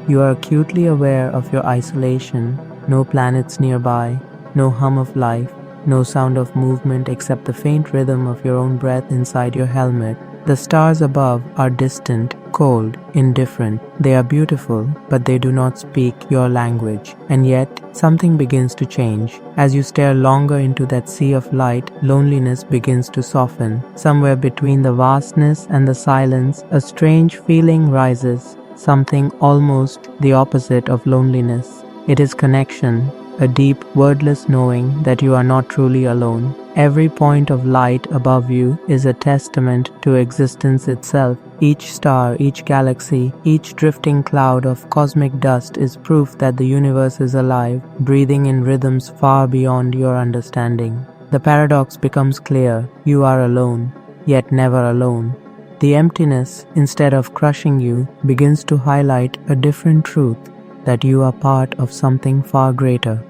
You are acutely aware of your isolation, no planets nearby, no hum of life, no sound of movement except the faint rhythm of your own breath inside your helmet. The stars above are distant, cold, indifferent. They are beautiful, but they do not speak your language. And yet, something begins to change. As you stare longer into that sea of light, loneliness begins to soften. Somewhere between the vastness and the silence, a strange feeling rises. Something almost the opposite of loneliness. It is connection, a deep, wordless knowing that you are not truly alone. Every point of light above you is a testament to existence itself. Each star, each galaxy, each drifting cloud of cosmic dust is proof that the universe is alive, breathing in rhythms far beyond your understanding. The paradox becomes clear. You are alone, yet never alone. The emptiness, instead of crushing you, begins to highlight a different truth, that you are part of something far greater.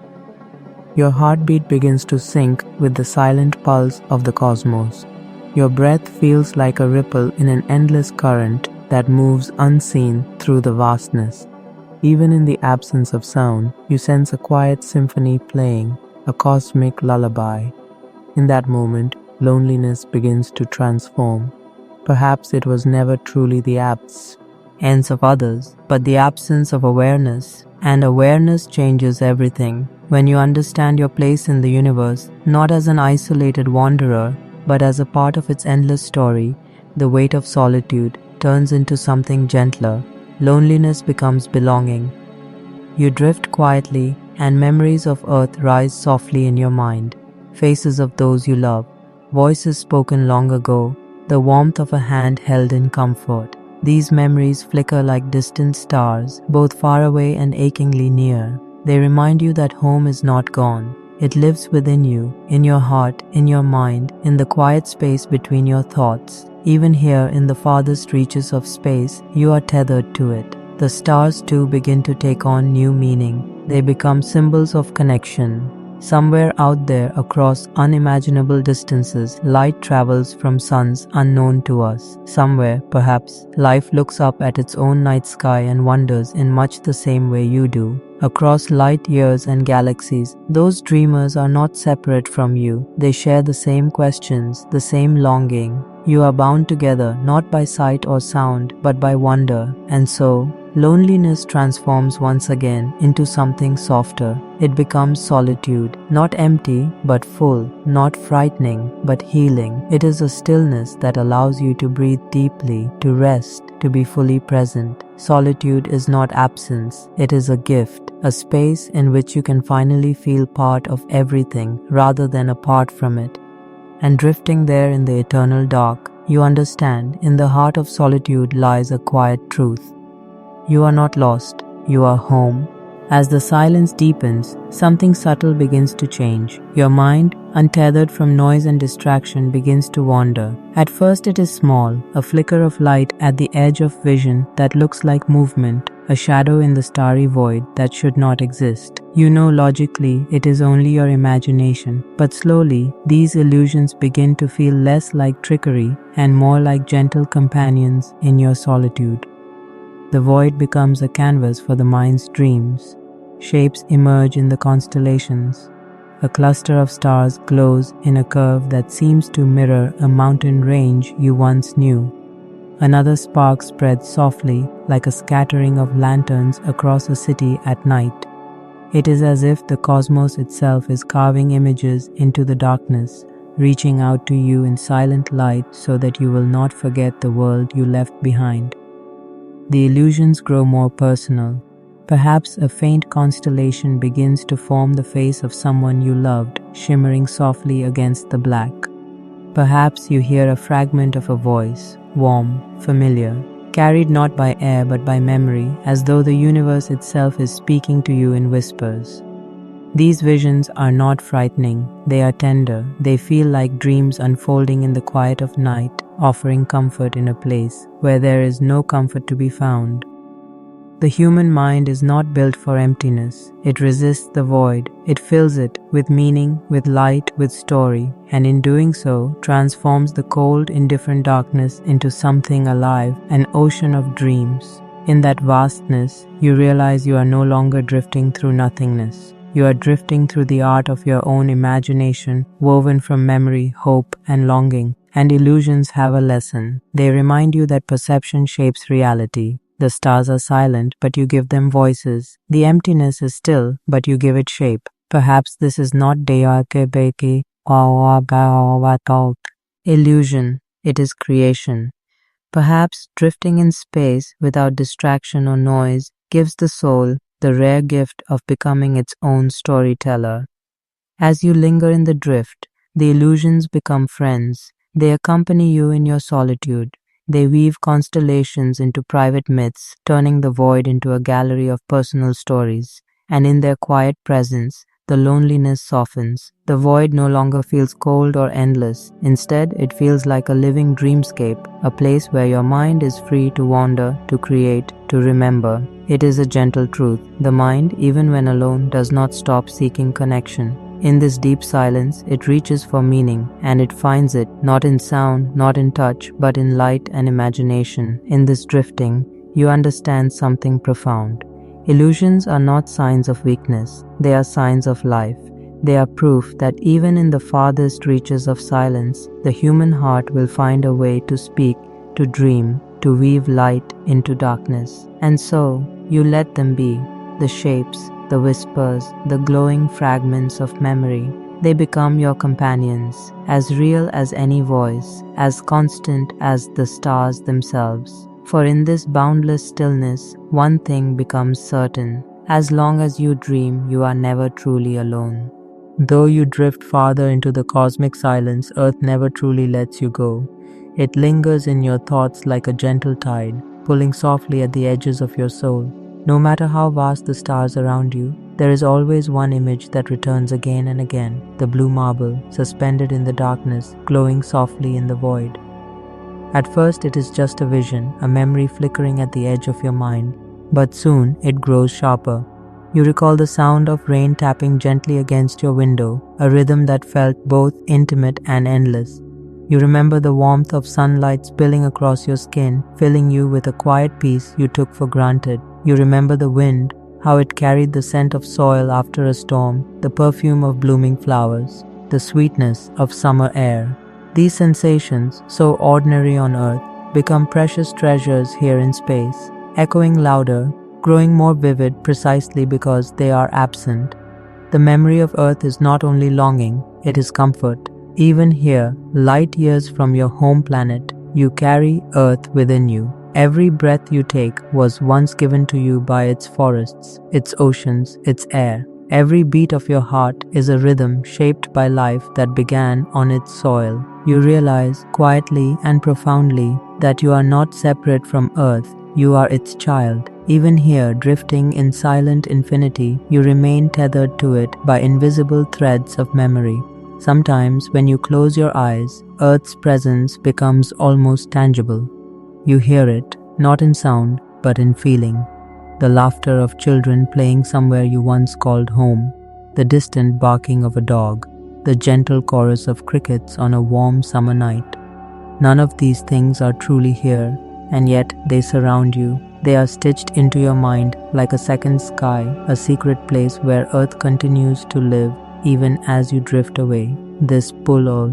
Your heartbeat begins to sync with the silent pulse of the cosmos. Your breath feels like a ripple in an endless current that moves unseen through the vastness. Even in the absence of sound, you sense a quiet symphony playing, a cosmic lullaby. In that moment, loneliness begins to transform. Perhaps it was never truly the absence of others, but the absence of awareness. And awareness changes everything. When you understand your place in the universe, not as an isolated wanderer, but as a part of its endless story, the weight of solitude turns into something gentler. Loneliness becomes belonging. You drift quietly, and memories of Earth rise softly in your mind. Faces of those you love, voices spoken long ago, the warmth of a hand held in comfort. These memories flicker like distant stars, both far away and achingly near. They remind you that home is not gone. It lives within you, in your heart, in your mind, in the quiet space between your thoughts. Even here, in the farthest reaches of space, you are tethered to it. The stars too begin to take on new meaning. They become symbols of connection. Somewhere out there, across unimaginable distances, light travels from suns unknown to us. Somewhere, perhaps, life looks up at its own night sky and wonders in much the same way you do. Across light years and galaxies, those dreamers are not separate from you. They share the same questions, the same longing. You are bound together, not by sight or sound, but by wonder. And so, loneliness transforms once again into something softer. It becomes solitude, not empty, but full, not frightening, but healing. It is a stillness that allows you to breathe deeply, to rest, to be fully present. Solitude is not absence, it is a gift, a space in which you can finally feel part of everything rather than apart from it. And drifting there in the eternal dark, you understand, in the heart of solitude lies a quiet truth. You are not lost, you are home. As the silence deepens, something subtle begins to change. Your mind, untethered from noise and distraction, begins to wander. At first it is small, a flicker of light at the edge of vision that looks like movement, a shadow in the starry void that should not exist. You know logically it is only your imagination, but slowly these illusions begin to feel less like trickery and more like gentle companions in your solitude. The void becomes a canvas for the mind's dreams. Shapes emerge in the constellations. A cluster of stars glows in a curve that seems to mirror a mountain range you once knew. Another spark spreads softly like a scattering of lanterns across a city at night. It is as if the cosmos itself is carving images into the darkness, reaching out to you in silent light so that you will not forget the world you left behind. The illusions grow more personal. Perhaps a faint constellation begins to form the face of someone you loved, shimmering softly against the black. Perhaps you hear a fragment of a voice, warm, familiar, carried not by air but by memory, as though the universe itself is speaking to you in whispers. These visions are not frightening, they are tender. They feel like dreams unfolding in the quiet of night, offering comfort in a place where there is no comfort to be found. The human mind is not built for emptiness. It resists the void. It fills it with meaning, with light, with story, and in doing so, transforms the cold, indifferent darkness into something alive, an ocean of dreams. In that vastness, you realize you are no longer drifting through nothingness. You are drifting through the art of your own imagination, woven from memory, hope, and longing. And illusions have a lesson. They remind you that perception shapes reality. The stars are silent, but you give them voices. The emptiness is still, but you give it shape. Perhaps this is not illusion, it is creation. Perhaps drifting in space without distraction or noise gives the soul the rare gift of becoming its own storyteller. As you linger in the drift, the illusions become friends. They accompany you in your solitude. They weave constellations into private myths, turning the void into a gallery of personal stories. And in their quiet presence, the loneliness softens. The void no longer feels cold or endless. Instead, it feels like a living dreamscape, a place where your mind is free to wander, to create, to remember. It is a gentle truth. The mind, even when alone, does not stop seeking connection. In this deep silence, it reaches for meaning, and it finds it not in sound, not in touch, but in light and imagination. In this drifting, you understand something profound. Illusions are not signs of weakness, they are signs of life. They are proof that even in the farthest reaches of silence, the human heart will find a way to speak, to dream, to weave light into darkness. And so, you let them be, the shapes, the whispers, the glowing fragments of memory. They become your companions, as real as any voice, as constant as the stars themselves. For in this boundless stillness, one thing becomes certain. As long as you dream, you are never truly alone. Though you drift farther into the cosmic silence, Earth never truly lets you go. It lingers in your thoughts like a gentle tide, pulling softly at the edges of your soul. No matter how vast the stars around you, there is always one image that returns again and again, the blue marble, suspended in the darkness, glowing softly in the void. At first it is just a vision, a memory flickering at the edge of your mind, but soon it grows sharper. You recall the sound of rain tapping gently against your window, a rhythm that felt both intimate and endless. You remember the warmth of sunlight spilling across your skin, filling you with a quiet peace you took for granted. You remember the wind, how it carried the scent of soil after a storm, the perfume of blooming flowers, the sweetness of summer air. These sensations, so ordinary on Earth, become precious treasures here in space, echoing louder, growing more vivid precisely because they are absent. The memory of Earth is not only longing, it is comfort. Even here, light years from your home planet, you carry Earth within you. Every breath you take was once given to you by its forests, its oceans, its air. Every beat of your heart is a rhythm shaped by life that began on its soil. You realize, quietly and profoundly, that you are not separate from Earth, you are its child. Even here, drifting in silent infinity, you remain tethered to it by invisible threads of memory. Sometimes, when you close your eyes, Earth's presence becomes almost tangible. You hear it, not in sound, but in feeling. The laughter of children playing somewhere you once called home, the distant barking of a dog, the gentle chorus of crickets on a warm summer night. None of these things are truly here, and yet they surround you. They are stitched into your mind like a second sky, a secret place where Earth continues to live even as you drift away. This pull.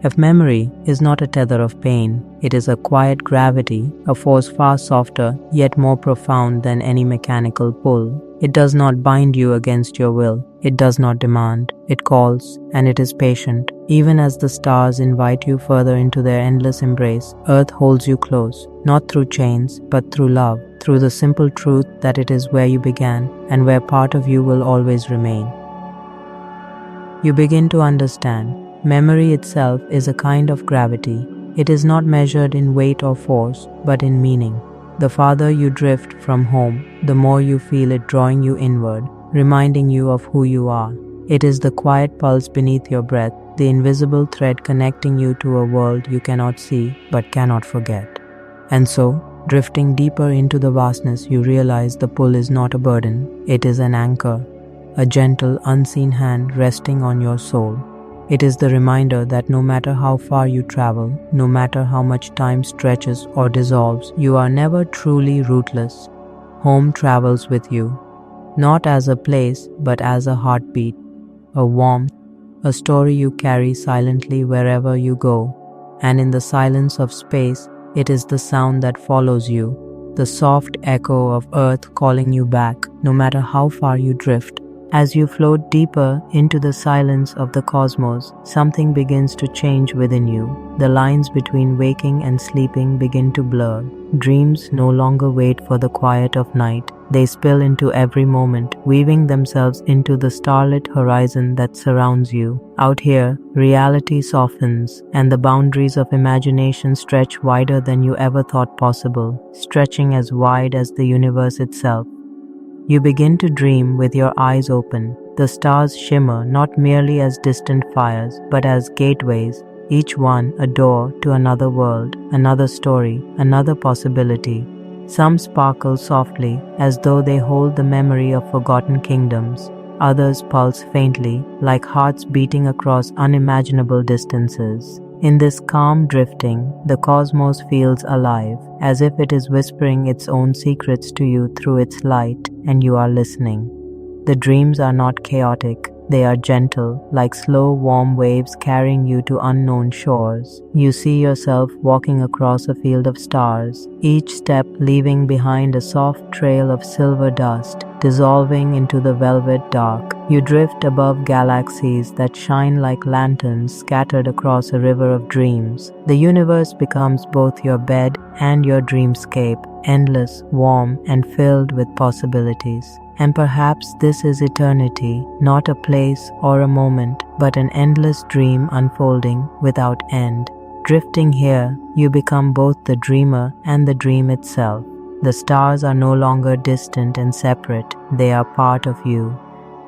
If memory is not a tether of pain, it is a quiet gravity, a force far softer yet more profound than any mechanical pull. It does not bind you against your will. It does not demand. It calls, and it is patient. Even as the stars invite you further into their endless embrace, Earth holds you close, not through chains, but through love, through the simple truth that it is where you began and where part of you will always remain. You begin to understand. Memory itself is a kind of gravity. It is not measured in weight or force, but in meaning. The farther you drift from home, the more you feel it drawing you inward, reminding you of who you are. It is the quiet pulse beneath your breath, the invisible thread connecting you to a world you cannot see but cannot forget. And so, drifting deeper into the vastness, you realize the pull is not a burden, it is an anchor, a gentle, unseen hand resting on your soul. It is the reminder that no matter how far you travel, no matter how much time stretches or dissolves, you are never truly rootless. Home travels with you, not as a place, but as a heartbeat, a warmth, a story you carry silently wherever you go. And in the silence of space, it is the sound that follows you, the soft echo of earth calling you back, no matter how far you drift. As you float deeper into the silence of the cosmos, something begins to change within you. The lines between waking and sleeping begin to blur. Dreams no longer wait for the quiet of night. They spill into every moment, weaving themselves into the starlit horizon that surrounds you. Out here, reality softens, and the boundaries of imagination stretch wider than you ever thought possible, stretching as wide as the universe itself. You begin to dream with your eyes open. The stars shimmer not merely as distant fires, but as gateways, each one a door to another world, another story, another possibility. Some sparkle softly, as though they hold the memory of forgotten kingdoms. Others pulse faintly, like hearts beating across unimaginable distances. In this calm drifting, the cosmos feels alive, as if it is whispering its own secrets to you through its light, and you are listening. The dreams are not chaotic, they are gentle, like slow, warm waves carrying you to unknown shores. You see yourself walking across a field of stars, each step leaving behind a soft trail of silver dust, dissolving into the velvet dark. You drift above galaxies that shine like lanterns scattered across a river of dreams. The universe becomes both your bed and your dreamscape, endless, warm, and filled with possibilities. And perhaps this is eternity, not a place or a moment, but an endless dream unfolding without end. Drifting here, you become both the dreamer and the dream itself. The stars are no longer distant and separate, they are part of you.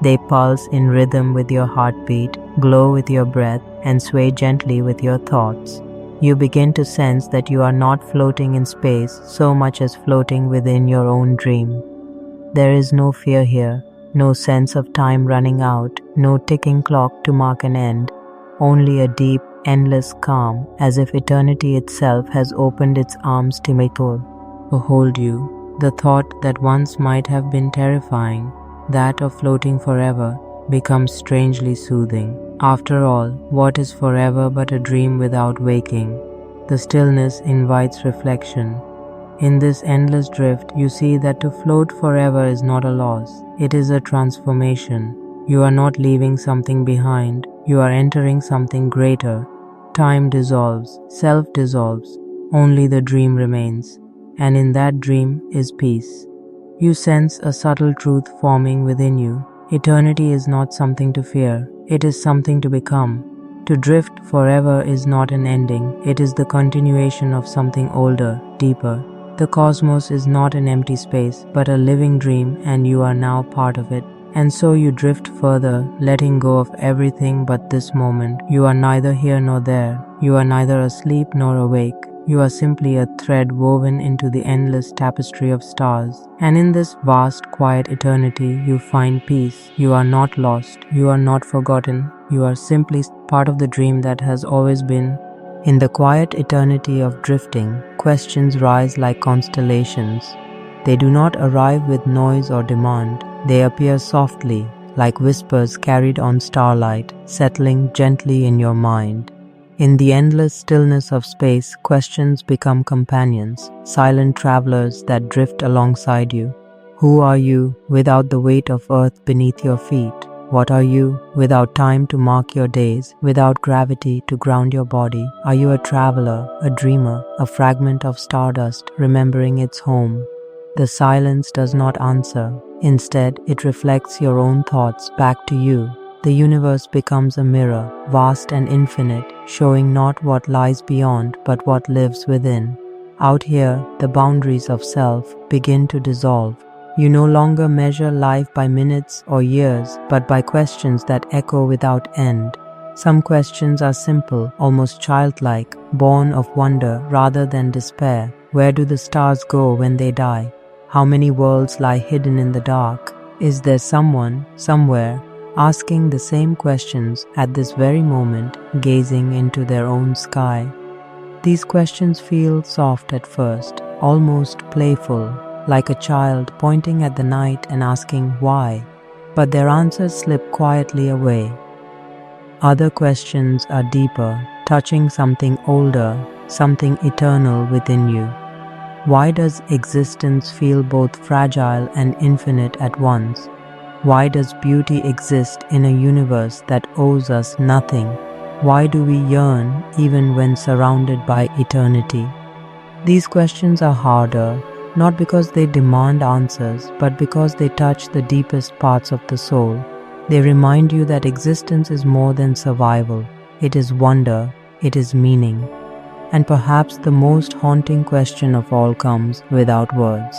They pulse in rhythm with your heartbeat, glow with your breath, and sway gently with your thoughts. You begin to sense that you are not floating in space so much as floating within your own dream. There is no fear here, no sense of time running out, no ticking clock to mark an end, only a deep, endless calm, as if eternity itself has opened its arms to hold you. The thought that once might have been terrifying, that of floating forever, becomes strangely soothing. After all, what is forever but a dream without waking? The stillness invites reflection. In this endless drift, you see that to float forever is not a loss. It is a transformation. You are not leaving something behind. You are entering something greater. Time dissolves, self dissolves. Only the dream remains. And in that dream is peace. You sense a subtle truth forming within you. Eternity is not something to fear. It is something to become. To drift forever is not an ending. It is the continuation of something older, deeper. The cosmos is not an empty space, but a living dream, and you are now part of it. And so you drift further, letting go of everything but this moment. You are neither here nor there. You are neither asleep nor awake. You are simply a thread woven into the endless tapestry of stars. And in this vast, quiet eternity, you find peace. You are not lost. You are not forgotten. You are simply part of the dream that has always been. In the quiet eternity of drifting, questions rise like constellations. They do not arrive with noise or demand. They appear softly, like whispers carried on starlight, settling gently in your mind. In the endless stillness of space, questions become companions, silent travelers that drift alongside you. Who are you without the weight of earth beneath your feet? What are you without time to mark your days, without gravity to ground your body? Are you a traveler, a dreamer, a fragment of stardust remembering its home? The silence does not answer. Instead, it reflects your own thoughts back to you. the universe becomes a mirror, vast and infinite, showing not what lies beyond but what lives within. Out here, the boundaries of self begin to dissolve. You no longer measure life by minutes or years, but by questions that echo without end. Some questions are simple, almost childlike, born of wonder rather than despair. Where do the stars go when they die? How many worlds lie hidden in the dark? Is there someone, somewhere, asking the same questions at this very moment, gazing into their own sky? These questions feel soft at first, almost playful, like a child pointing at the night and asking why, but their answers slip quietly away. Other questions are deeper, touching something older, something eternal within you. Why does existence feel both fragile and infinite at once? Why does beauty exist in a universe that owes us nothing? Why do we yearn even when surrounded by eternity? These questions are harder, not because they demand answers, but because they touch the deepest parts of the soul. They remind you that existence is more than survival. It is wonder, it is meaning. And perhaps the most haunting question of all comes without words.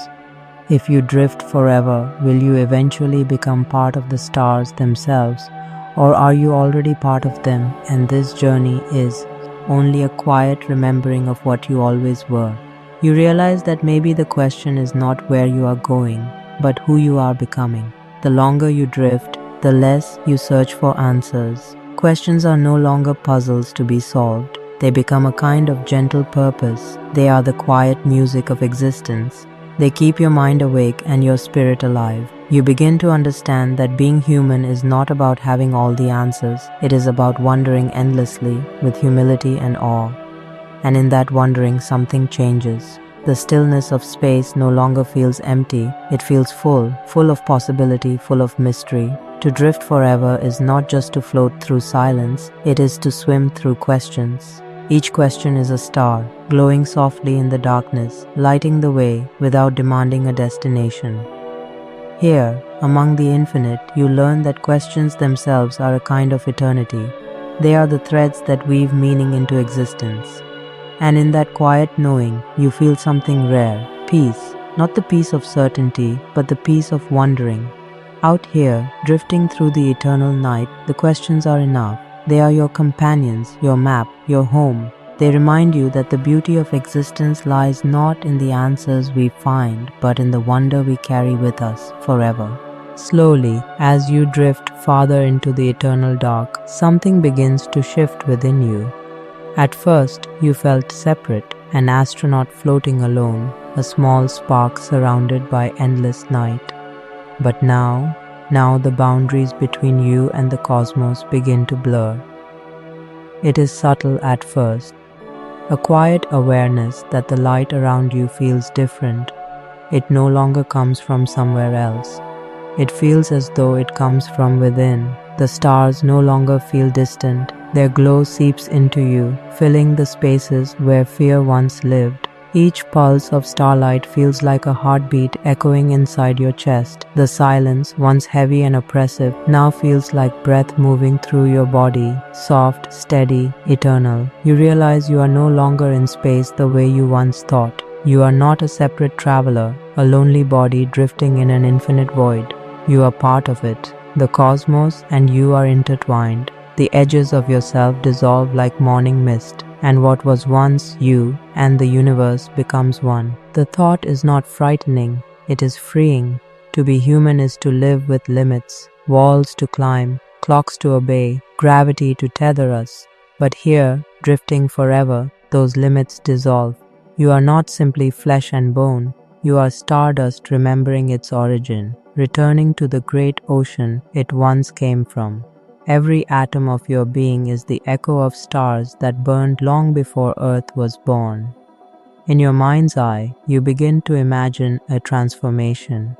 If you drift forever, will you eventually become part of the stars themselves, or are you already part of them and this journey is only a quiet remembering of what you always were? You realize that maybe the question is not where you are going, but who you are becoming. The longer you drift, the less you search for answers. Questions are no longer puzzles to be solved. They become a kind of gentle purpose. They are the quiet music of existence. They keep your mind awake and your spirit alive. You begin to understand that being human is not about having all the answers. It is about wondering endlessly with humility and awe. And in that wondering, something changes. The stillness of space no longer feels empty. It feels full, full of possibility, full of mystery. To drift forever is not just to float through silence, it is to swim through questions. Each question is a star, glowing softly in the darkness, lighting the way without demanding a destination. Here, among the infinite, you learn that questions themselves are a kind of eternity. They are the threads that weave meaning into existence. And in that quiet knowing, you feel something rare, peace, not the peace of certainty, but the peace of wondering. Out here, drifting through the eternal night, the questions are enough. They are your companions, your map, your home. They remind you that the beauty of existence lies not in the answers we find, but in the wonder we carry with us forever. Slowly, as you drift farther into the eternal dark, something begins to shift within you. At first, you felt separate, an astronaut floating alone, a small spark surrounded by endless night. But now the boundaries between you and the cosmos begin to blur. It is subtle at first, a quiet awareness that the light around you feels different. It no longer comes from somewhere else. It feels as though it comes from within. The stars no longer feel distant. Their glow seeps into you, filling the spaces where fear once lived. Each pulse of starlight feels like a heartbeat echoing inside your chest. The silence, once heavy and oppressive, now feels like breath moving through your body, soft, steady, eternal. You realize you are no longer in space the way you once thought. You are not a separate traveler, a lonely body drifting in an infinite void. You are part of it. The cosmos and you are intertwined. The edges of yourself dissolve like morning mist, and what was once you and the universe becomes one. The thought is not frightening, it is freeing. To be human is to live with limits, walls to climb, clocks to obey, gravity to tether us. But here, drifting forever, those limits dissolve. You are not simply flesh and bone, you are stardust remembering its origin, returning to the great ocean it once came from. Every atom of your being is the echo of stars that burned long before Earth was born. In your mind's eye, you begin to imagine a transformation.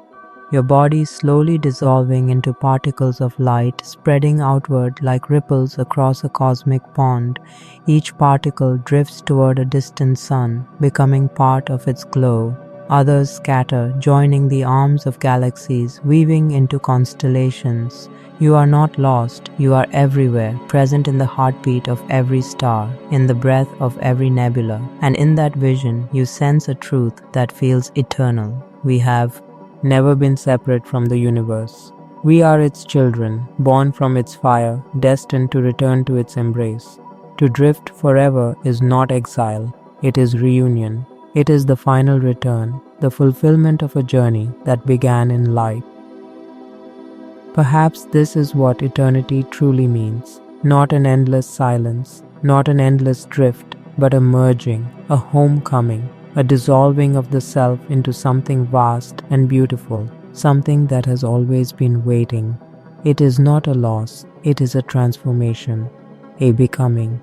Your body slowly dissolving into particles of light, spreading outward like ripples across a cosmic pond. Each particle drifts toward a distant sun, becoming part of its glow. Others scatter, joining the arms of galaxies, weaving into constellations. You are not lost, you are everywhere, present in the heartbeat of every star, in the breath of every nebula, and in that vision you sense a truth that feels eternal. We have never been separate from the universe. We are its children, born from its fire, destined to return to its embrace. To drift forever is not exile, it is reunion. It is the final return, the fulfillment of a journey that began in light. Perhaps this is what eternity truly means. Not an endless silence, not an endless drift, but a merging, a homecoming, a dissolving of the self into something vast and beautiful, something that has always been waiting. It is not a loss, it is a transformation, a becoming.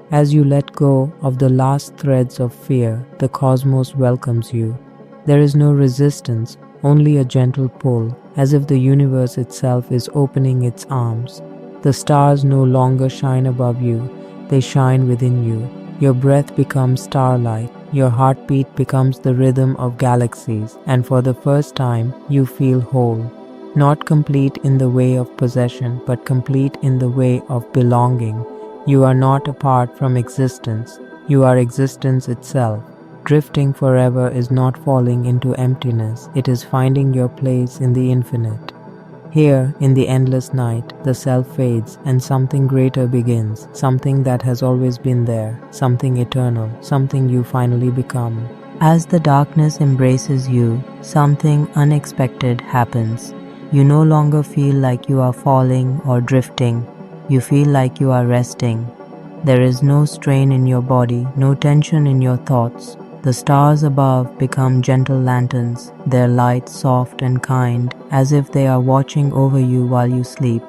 As you let go of the last threads of fear, the cosmos welcomes you. There is no resistance, only a gentle pull, as if the universe itself is opening its arms. The stars no longer shine above you, they shine within you. Your breath becomes starlight, your heartbeat becomes the rhythm of galaxies, and for the first time, you feel whole. Not complete in the way of possession, but complete in the way of belonging. You are not apart from existence, you are existence itself. Drifting forever is not falling into emptiness, it is finding your place in the infinite. Here, in the endless night, the self fades and something greater begins, something that has always been there, something eternal, something you finally become. As the darkness embraces you, something unexpected happens. You no longer feel like you are falling or drifting. You feel like you are resting. There is no strain in your body, no tension in your thoughts. The stars above become gentle lanterns, their light soft and kind, as if they are watching over you while you sleep.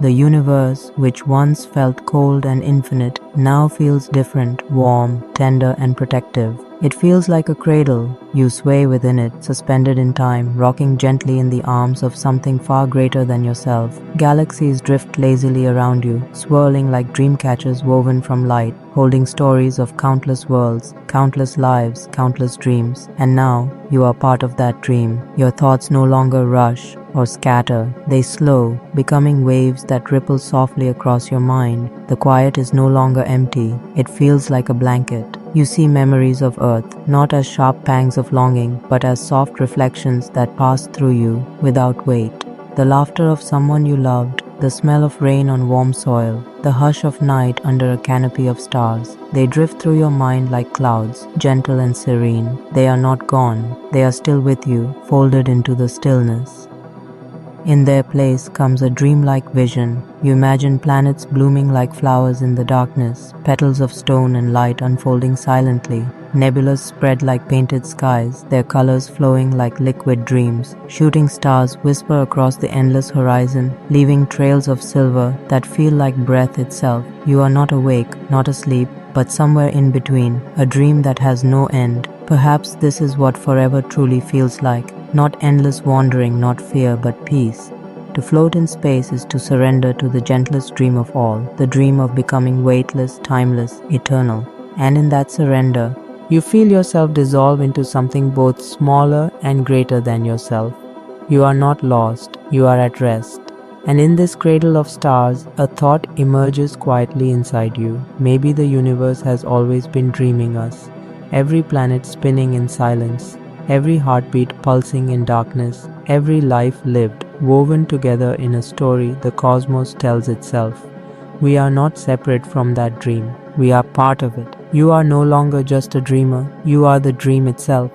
The universe, which once felt cold and infinite, now feels different, warm, tender, and protective. It feels like a cradle. You sway within it, suspended in time, rocking gently in the arms of something far greater than yourself. Galaxies drift lazily around you, swirling like dream catchers woven from light, holding stories of countless worlds, countless lives, countless dreams. And now, you are part of that dream. Your thoughts no longer rush or scatter. They slow, becoming waves that ripple softly across your mind. The quiet is no longer empty. It feels like a blanket. You see memories of Earth, not as sharp pangs of longing, but as soft reflections that pass through you without weight. The laughter of someone you loved, the smell of rain on warm soil, the hush of night under a canopy of stars. They drift through your mind like clouds, gentle and serene. They are not gone. They are still with you, folded into the stillness. In their place comes a dreamlike vision. You imagine planets blooming like flowers in the darkness, petals of stone and light unfolding silently, nebulas spread like painted skies, their colors flowing like liquid dreams. Shooting stars whisper across the endless horizon, leaving trails of silver that feel like breath itself. You are not awake, not asleep, but somewhere in between, a dream that has no end. Perhaps this is what forever truly feels like. Not endless wandering, not fear, but peace. To float in space is to surrender to the gentlest dream of all, the dream of becoming weightless, timeless, eternal. And in that surrender, you feel yourself dissolve into something both smaller and greater than yourself. You are not lost, you are at rest. And in this cradle of stars, a thought emerges quietly inside you. Maybe the universe has always been dreaming us, every planet spinning in silence, every heartbeat pulsing in darkness, every life lived, woven together in a story the cosmos tells itself. We are not separate from that dream. We are part of it. You are no longer just a dreamer. You are the dream itself.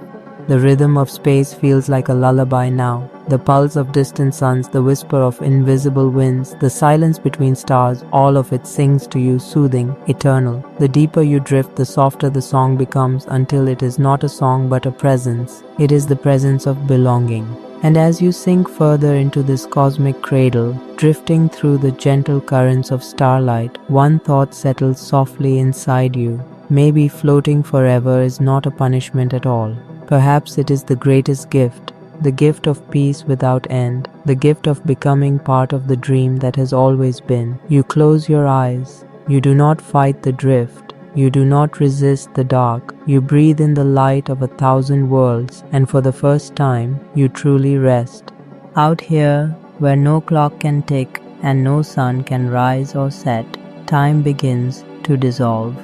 The rhythm of space feels like a lullaby now. The pulse of distant suns, the whisper of invisible winds, the silence between stars, all of it sings to you soothing, eternal. The deeper you drift, the softer the song becomes until it is not a song but a presence. It is the presence of belonging. And as you sink further into this cosmic cradle, drifting through the gentle currents of starlight, one thought settles softly inside you. Maybe floating forever is not a punishment at all. Perhaps it is the greatest gift, the gift of peace without end, the gift of becoming part of the dream that has always been. You close your eyes. You do not fight the drift. You do not resist the dark. You breathe in the light of 1,000 worlds, and for the first time, you truly rest. Out here, where no clock can tick and no sun can rise or set, time begins to dissolve.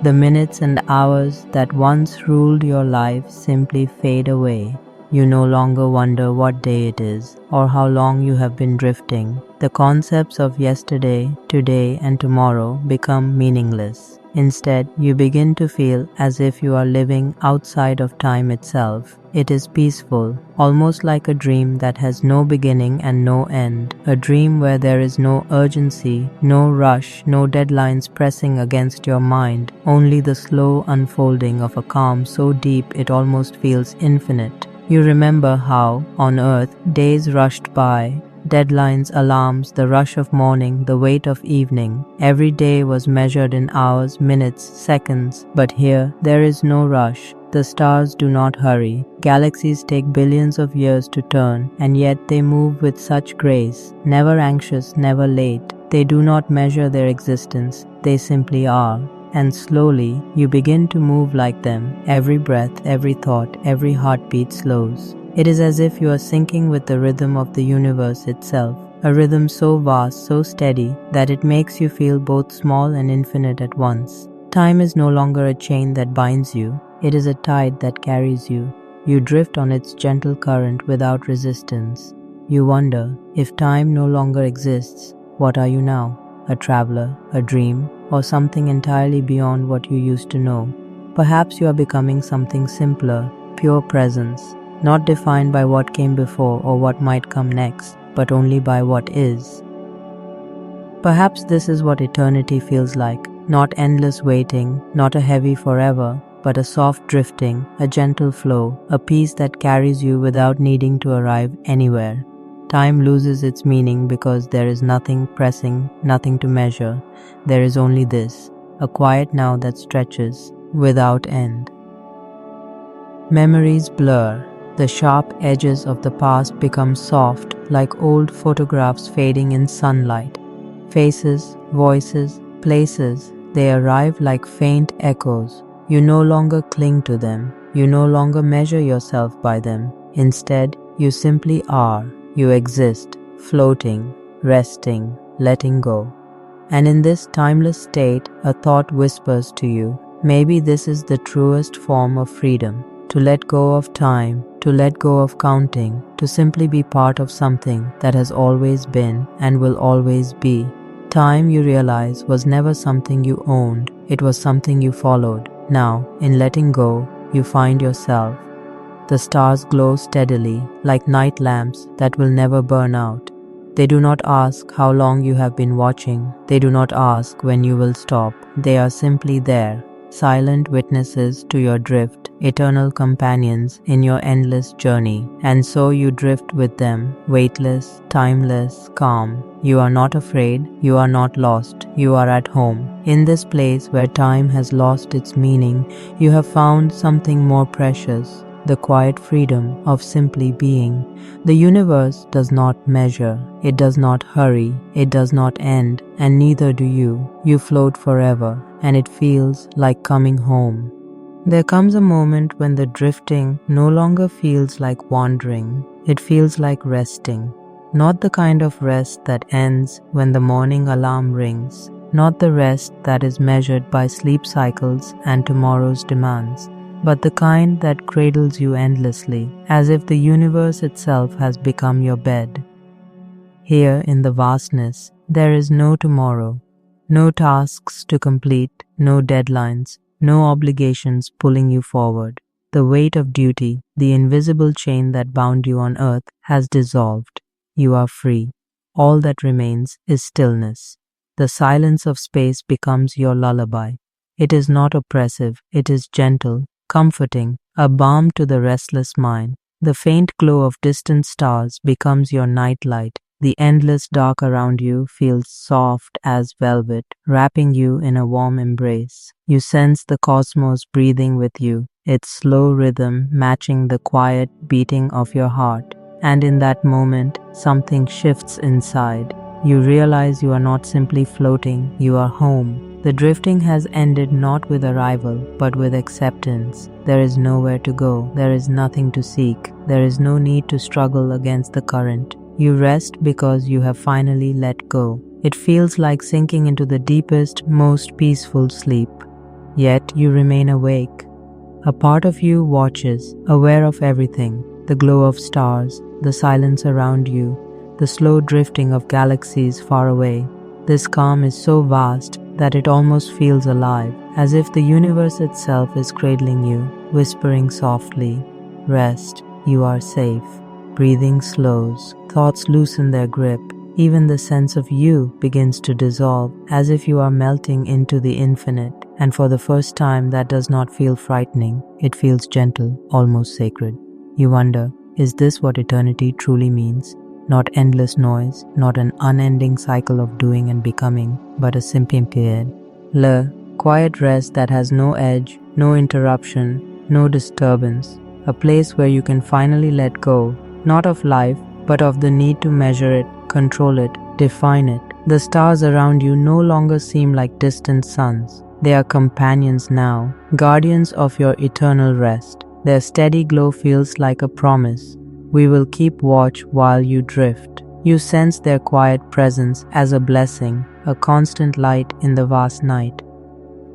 The minutes and hours that once ruled your life simply fade away. You no longer wonder what day it is or how long you have been drifting. The concepts of yesterday, today, and tomorrow become meaningless. Instead, you begin to feel as if you are living outside of time itself. It is peaceful, almost like a dream that has no beginning and no end. A dream where there is no urgency, no rush, no deadlines pressing against your mind, only the slow unfolding of a calm so deep it almost feels infinite. You remember how, on Earth, days rushed by. Deadlines, alarms, the rush of morning, the wait of evening. Every day was measured in hours, minutes, seconds. But here, there is no rush. The stars do not hurry. Galaxies take billions of years to turn, and yet they move with such grace, never anxious, never late. They do not measure their existence. They simply are. And slowly, you begin to move like them. Every breath, every thought, every heartbeat slows. It is as if you are syncing with the rhythm of the universe itself, a rhythm so vast, so steady, that it makes you feel both small and infinite at once. Time is no longer a chain that binds you. It is a tide that carries you. You drift on its gentle current without resistance. You wonder, if time no longer exists, what are you now? A traveler, a dream, or something entirely beyond what you used to know. Perhaps you are becoming something simpler, pure presence, not defined by what came before or what might come next, but only by what is. Perhaps this is what eternity feels like, not endless waiting, not a heavy forever, but a soft drifting, a gentle flow, a peace that carries you without needing to arrive anywhere. Time loses its meaning because there is nothing pressing, nothing to measure. There is only this, a quiet now that stretches without end. Memories blur. The sharp edges of the past become soft, like old photographs fading in sunlight. Faces, voices, places, they arrive like faint echoes. You no longer cling to them. You no longer measure yourself by them. Instead, you simply are. You exist, floating, resting, letting go. And in this timeless state, a thought whispers to you, maybe this is the truest form of freedom. To let go of time, to let go of counting, to simply be part of something that has always been and will always be. Time, you realize, was never something you owned, it was something you followed. Now, in letting go, you find yourself. The stars glow steadily, like night lamps that will never burn out. They do not ask how long you have been watching. They do not ask when you will stop. They are simply there, silent witnesses to your drift, eternal companions in your endless journey. And so you drift with them, weightless, timeless, calm. You are not afraid, you are not lost, you are at home. In this place where time has lost its meaning, you have found something more precious. The quiet freedom of simply being. The universe does not measure, it does not hurry, it does not end, and neither do you. You float forever, and it feels like coming home. There comes a moment when the drifting no longer feels like wandering, it feels like resting. Not the kind of rest that ends when the morning alarm rings, not the rest that is measured by sleep cycles and tomorrow's demands, but the kind that cradles you endlessly, as if the universe itself has become your bed. Here in the vastness, there is no tomorrow, no tasks to complete, no deadlines, no obligations pulling you forward. The weight of duty, the invisible chain that bound you on earth, has dissolved. You are free. All that remains is stillness. The silence of space becomes your lullaby. It is not oppressive, it is gentle, comforting, a balm to the restless mind. The faint glow of distant stars becomes your nightlight. The endless dark around you feels soft as velvet, wrapping you in a warm embrace. You sense the cosmos breathing with you, its slow rhythm matching the quiet beating of your heart. And in that moment, something shifts inside. You realize you are not simply floating, you are home. The drifting has ended not with arrival, but with acceptance. There is nowhere to go, there is nothing to seek, there is no need to struggle against the current. You rest because you have finally let go. It feels like sinking into the deepest, most peaceful sleep. Yet you remain awake. A part of you watches, aware of everything, the glow of stars, the silence around you, the slow drifting of galaxies far away. This calm is so vast that it almost feels alive, as if the universe itself is cradling you, whispering softly, "Rest, you are safe." Breathing slows, thoughts loosen their grip, even the sense of you begins to dissolve, as if you are melting into the infinite. And for the first time, that does not feel frightening. It feels gentle, almost sacred. You wonder, is this what eternity truly means? Not endless noise, not an unending cycle of doing and becoming, but a simple period. Quiet rest that has no edge, no interruption, no disturbance. A place where you can finally let go, not of life, but of the need to measure it, control it, define it. The stars around you no longer seem like distant suns. They are companions now, guardians of your eternal rest. Their steady glow feels like a promise. We will keep watch while you drift. You sense their quiet presence as a blessing, a constant light in the vast night.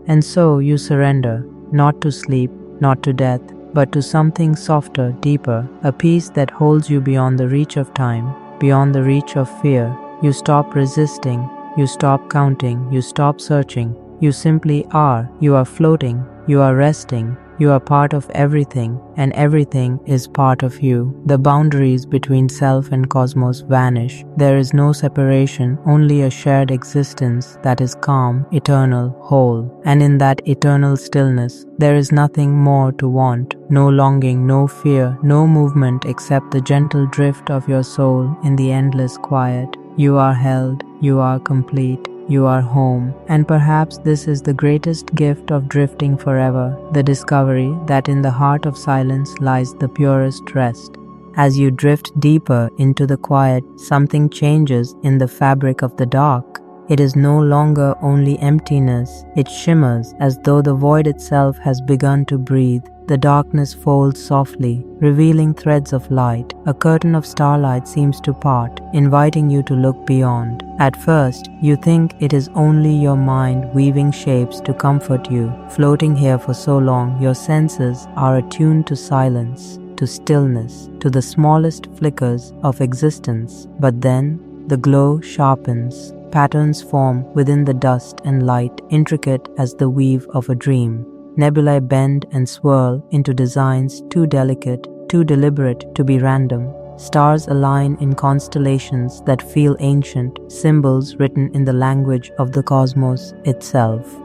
And so you surrender, not to sleep, not to death, but to something softer, deeper, a peace that holds you beyond the reach of time, beyond the reach of fear. You stop resisting, you stop counting, you stop searching. You simply are. You are floating, you are resting, you are part of everything, and everything is part of you. The boundaries between self and cosmos vanish. There is no separation, only a shared existence that is calm, eternal, whole. And in that eternal stillness, there is nothing more to want, no longing, no fear, no movement except the gentle drift of your soul in the endless quiet. You are held, you are complete. You are home, and perhaps this is the greatest gift of drifting forever, the discovery that in the heart of silence lies the purest rest. As you drift deeper into the quiet, something changes in the fabric of the dark. It is no longer only emptiness, it shimmers as though the void itself has begun to breathe. The darkness folds softly, revealing threads of light. A curtain of starlight seems to part, inviting you to look beyond. At first, you think it is only your mind weaving shapes to comfort you. Floating here for so long, your senses are attuned to silence, to stillness, to the smallest flickers of existence. But then, the glow sharpens. Patterns form within the dust and light, intricate as the weave of a dream. Nebulae bend and swirl into designs too delicate, too deliberate to be random. Stars align in constellations that feel ancient, symbols written in the language of the cosmos itself.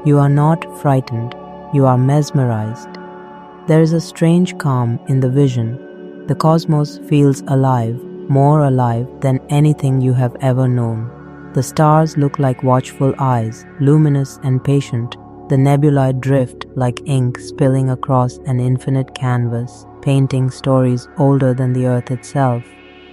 You are not frightened, you are mesmerized. There is a strange calm in the vision. The cosmos feels alive, more alive than anything you have ever known. The stars look like watchful eyes, luminous and patient. The nebulae drift like ink spilling across an infinite canvas, painting stories older than the earth itself.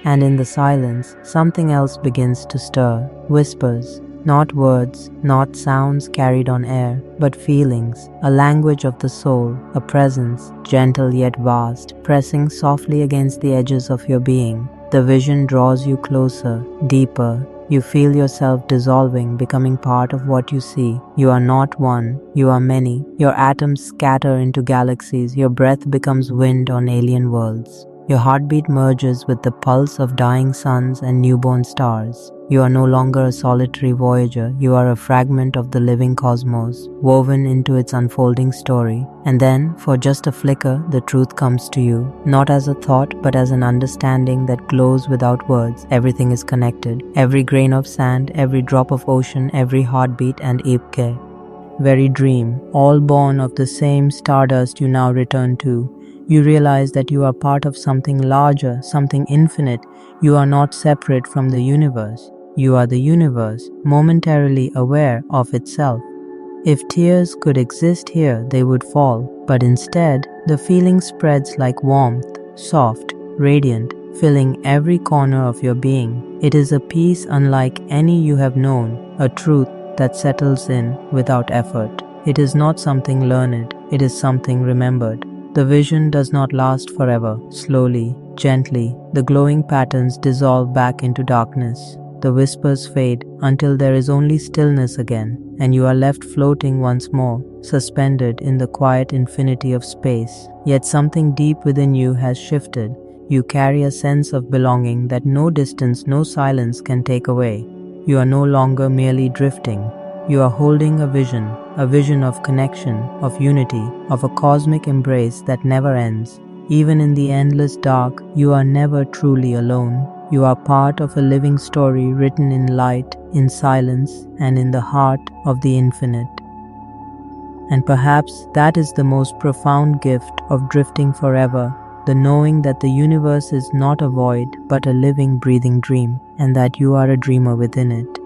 And in the silence, something else begins to stir, whispers, not words, not sounds carried on air, but feelings, a language of the soul, a presence, gentle yet vast, pressing softly against the edges of your being. The vision draws you closer, deeper. You feel yourself dissolving, becoming part of what you see. You are not one, you are many. Your atoms scatter into galaxies. Your breath becomes wind on alien worlds. Your heartbeat merges with the pulse of dying suns and newborn stars. You are no longer a solitary voyager. You are a fragment of the living cosmos, woven into its unfolding story. And then, for just a flicker, the truth comes to you, not as a thought, but as an understanding that glows without words. Everything is connected. Every grain of sand, every drop of ocean, every heartbeat and ipke. Very dream, all born of the same stardust you now return to. You realize that you are part of something larger, something infinite. You are not separate from the universe. You are the universe, momentarily aware of itself. If tears could exist here, they would fall, but instead, the feeling spreads like warmth, soft, radiant, filling every corner of your being. It is a peace unlike any you have known, a truth that settles in without effort. It is not something learned, it is something remembered. The vision does not last forever. Slowly, gently, the glowing patterns dissolve back into darkness. The whispers fade until there is only stillness again, and you are left floating once more, suspended in the quiet infinity of space. Yet something deep within you has shifted. You carry a sense of belonging that no distance, no silence can take away. You are no longer merely drifting. You are holding a vision of connection, of unity, of a cosmic embrace that never ends. Even in the endless dark, you are never truly alone. You are part of a living story written in light, in silence, and in the heart of the infinite. And perhaps that is the most profound gift of drifting forever, the knowing that the universe is not a void but a living, breathing dream, and that you are a dreamer within it.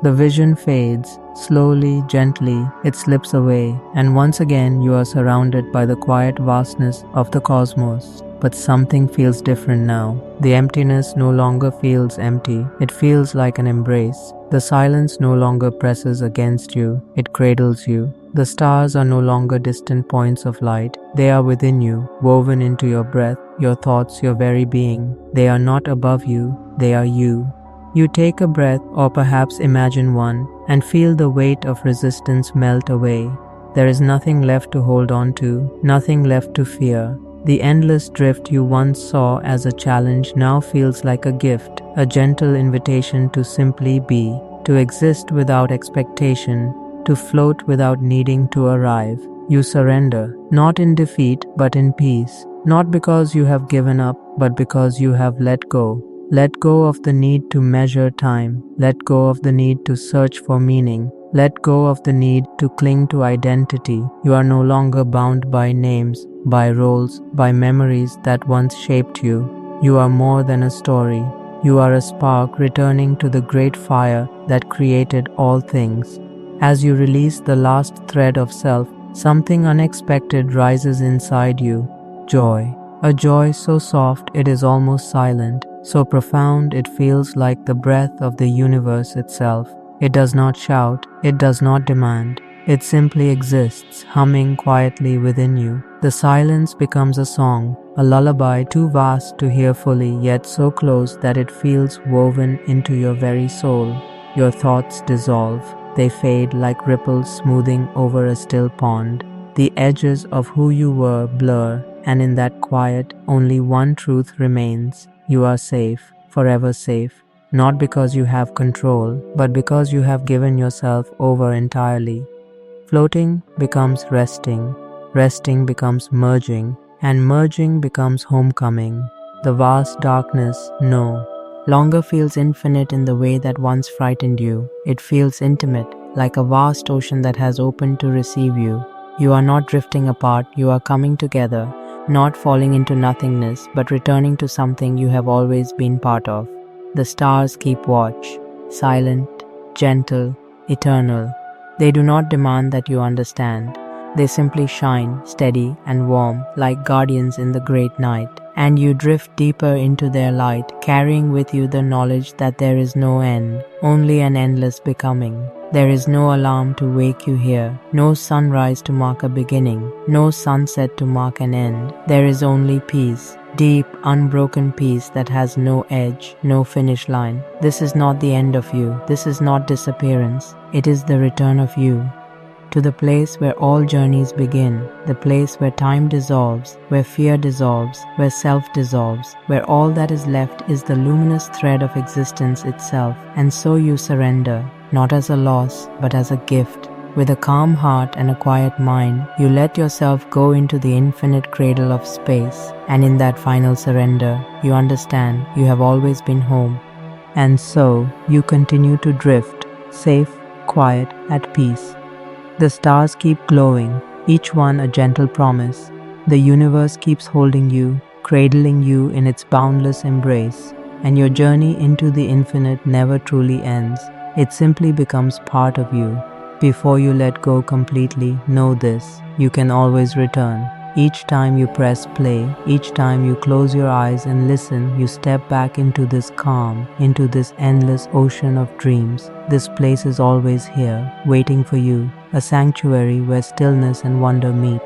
The vision fades, slowly, gently, it slips away, and once again you are surrounded by the quiet vastness of the cosmos. But something feels different now. The emptiness no longer feels empty, it feels like an embrace. The silence no longer presses against you, it cradles you. The stars are no longer distant points of light, they are within you, woven into your breath, your thoughts, your very being. They are not above you, they are you. You take a breath, or perhaps imagine one, and feel the weight of resistance melt away. There is nothing left to hold on to, nothing left to fear. The endless drift you once saw as a challenge now feels like a gift, a gentle invitation to simply be, to exist without expectation, to float without needing to arrive. You surrender, not in defeat but in peace, not because you have given up, but because you have let go. Let go of the need to measure time. Let go of the need to search for meaning. Let go of the need to cling to identity. You are no longer bound by names, by roles, by memories that once shaped you. You are more than a story. You are a spark returning to the great fire that created all things. As you release the last thread of self, something unexpected rises inside you. Joy. A joy so soft it is almost silent. So profound it feels like the breath of the universe itself. It does not shout, it does not demand. It simply exists, humming quietly within you. The silence becomes a song, a lullaby too vast to hear fully, yet so close that it feels woven into your very soul. Your thoughts dissolve. They fade like ripples smoothing over a still pond. The edges of who you were blur, and in that quiet, only one truth remains. You are safe, forever safe, not because you have control, but because you have given yourself over entirely. Floating becomes resting, resting becomes merging, and merging becomes homecoming. The vast darkness, no longer feels infinite in the way that once frightened you. It feels intimate, like a vast ocean that has opened to receive you. You are not drifting apart, you are coming together, not falling into nothingness, but returning to something you have always been part of. The stars keep watch, silent, gentle, eternal. They do not demand that you understand. They simply shine, steady and warm, like guardians in the great night. And you drift deeper into their light, carrying with you the knowledge that there is no end, only an endless becoming. There is no alarm to wake you here, no sunrise to mark a beginning, no sunset to mark an end. There is only peace, deep, unbroken peace that has no edge, no finish line. This is not the end of you. This is not disappearance. It is the return of you. To the place where all journeys begin, the place where time dissolves, where fear dissolves, where self dissolves, where all that is left is the luminous thread of existence itself. And so you surrender, not as a loss, but as a gift. With a calm heart and a quiet mind, you let yourself go into the infinite cradle of space. And in that final surrender, you understand you have always been home. And so you continue to drift, safe, quiet, at peace. The stars keep glowing, each one a gentle promise. The universe keeps holding you, cradling you in its boundless embrace, and your journey into the infinite never truly ends. It simply becomes part of you. Before you let go completely, know this: you can always return. Each time you press play, each time you close your eyes and listen, you step back into this calm, into this endless ocean of dreams. This place is always here, waiting for you, a sanctuary where stillness and wonder meet.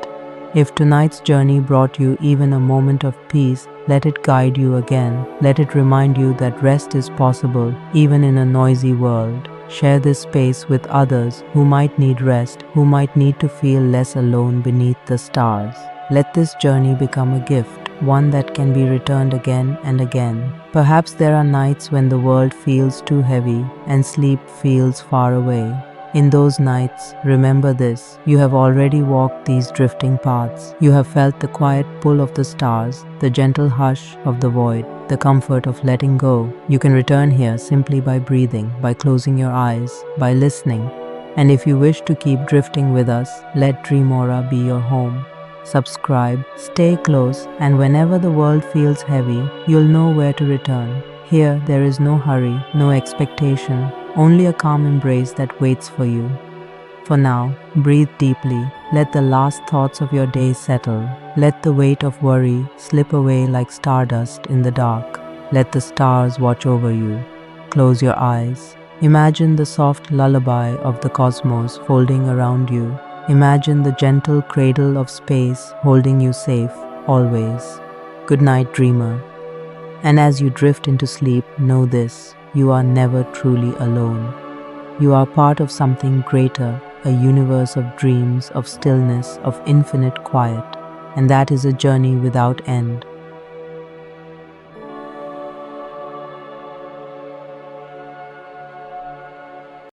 If tonight's journey brought you even a moment of peace, let it guide you again. Let it remind you that rest is possible, even in a noisy world. Share this space with others who might need rest, who might need to feel less alone beneath the stars. Let this journey become a gift, one that can be returned again and again. Perhaps there are nights when the world feels too heavy and sleep feels far away. In those nights, remember this: you have already walked these drifting paths. You have felt the quiet pull of the stars, the gentle hush of the void, the comfort of letting go. You can return here simply by breathing, by closing your eyes, by listening. And if you wish to keep drifting with us, let Dreamora be your home. Subscribe, stay close, and whenever the world feels heavy, you'll know where to return. Here, there is no hurry, no expectation, only a calm embrace that waits for you. For now, breathe deeply. Let the last thoughts of your day settle. Let the weight of worry slip away like stardust in the dark. Let the stars watch over you. Close your eyes. Imagine the soft lullaby of the cosmos folding around you. Imagine the gentle cradle of space holding you safe, always. Good night, dreamer. And as you drift into sleep, know this: you are never truly alone. You are part of something greater, a universe of dreams, of stillness, of infinite quiet. And that is a journey without end,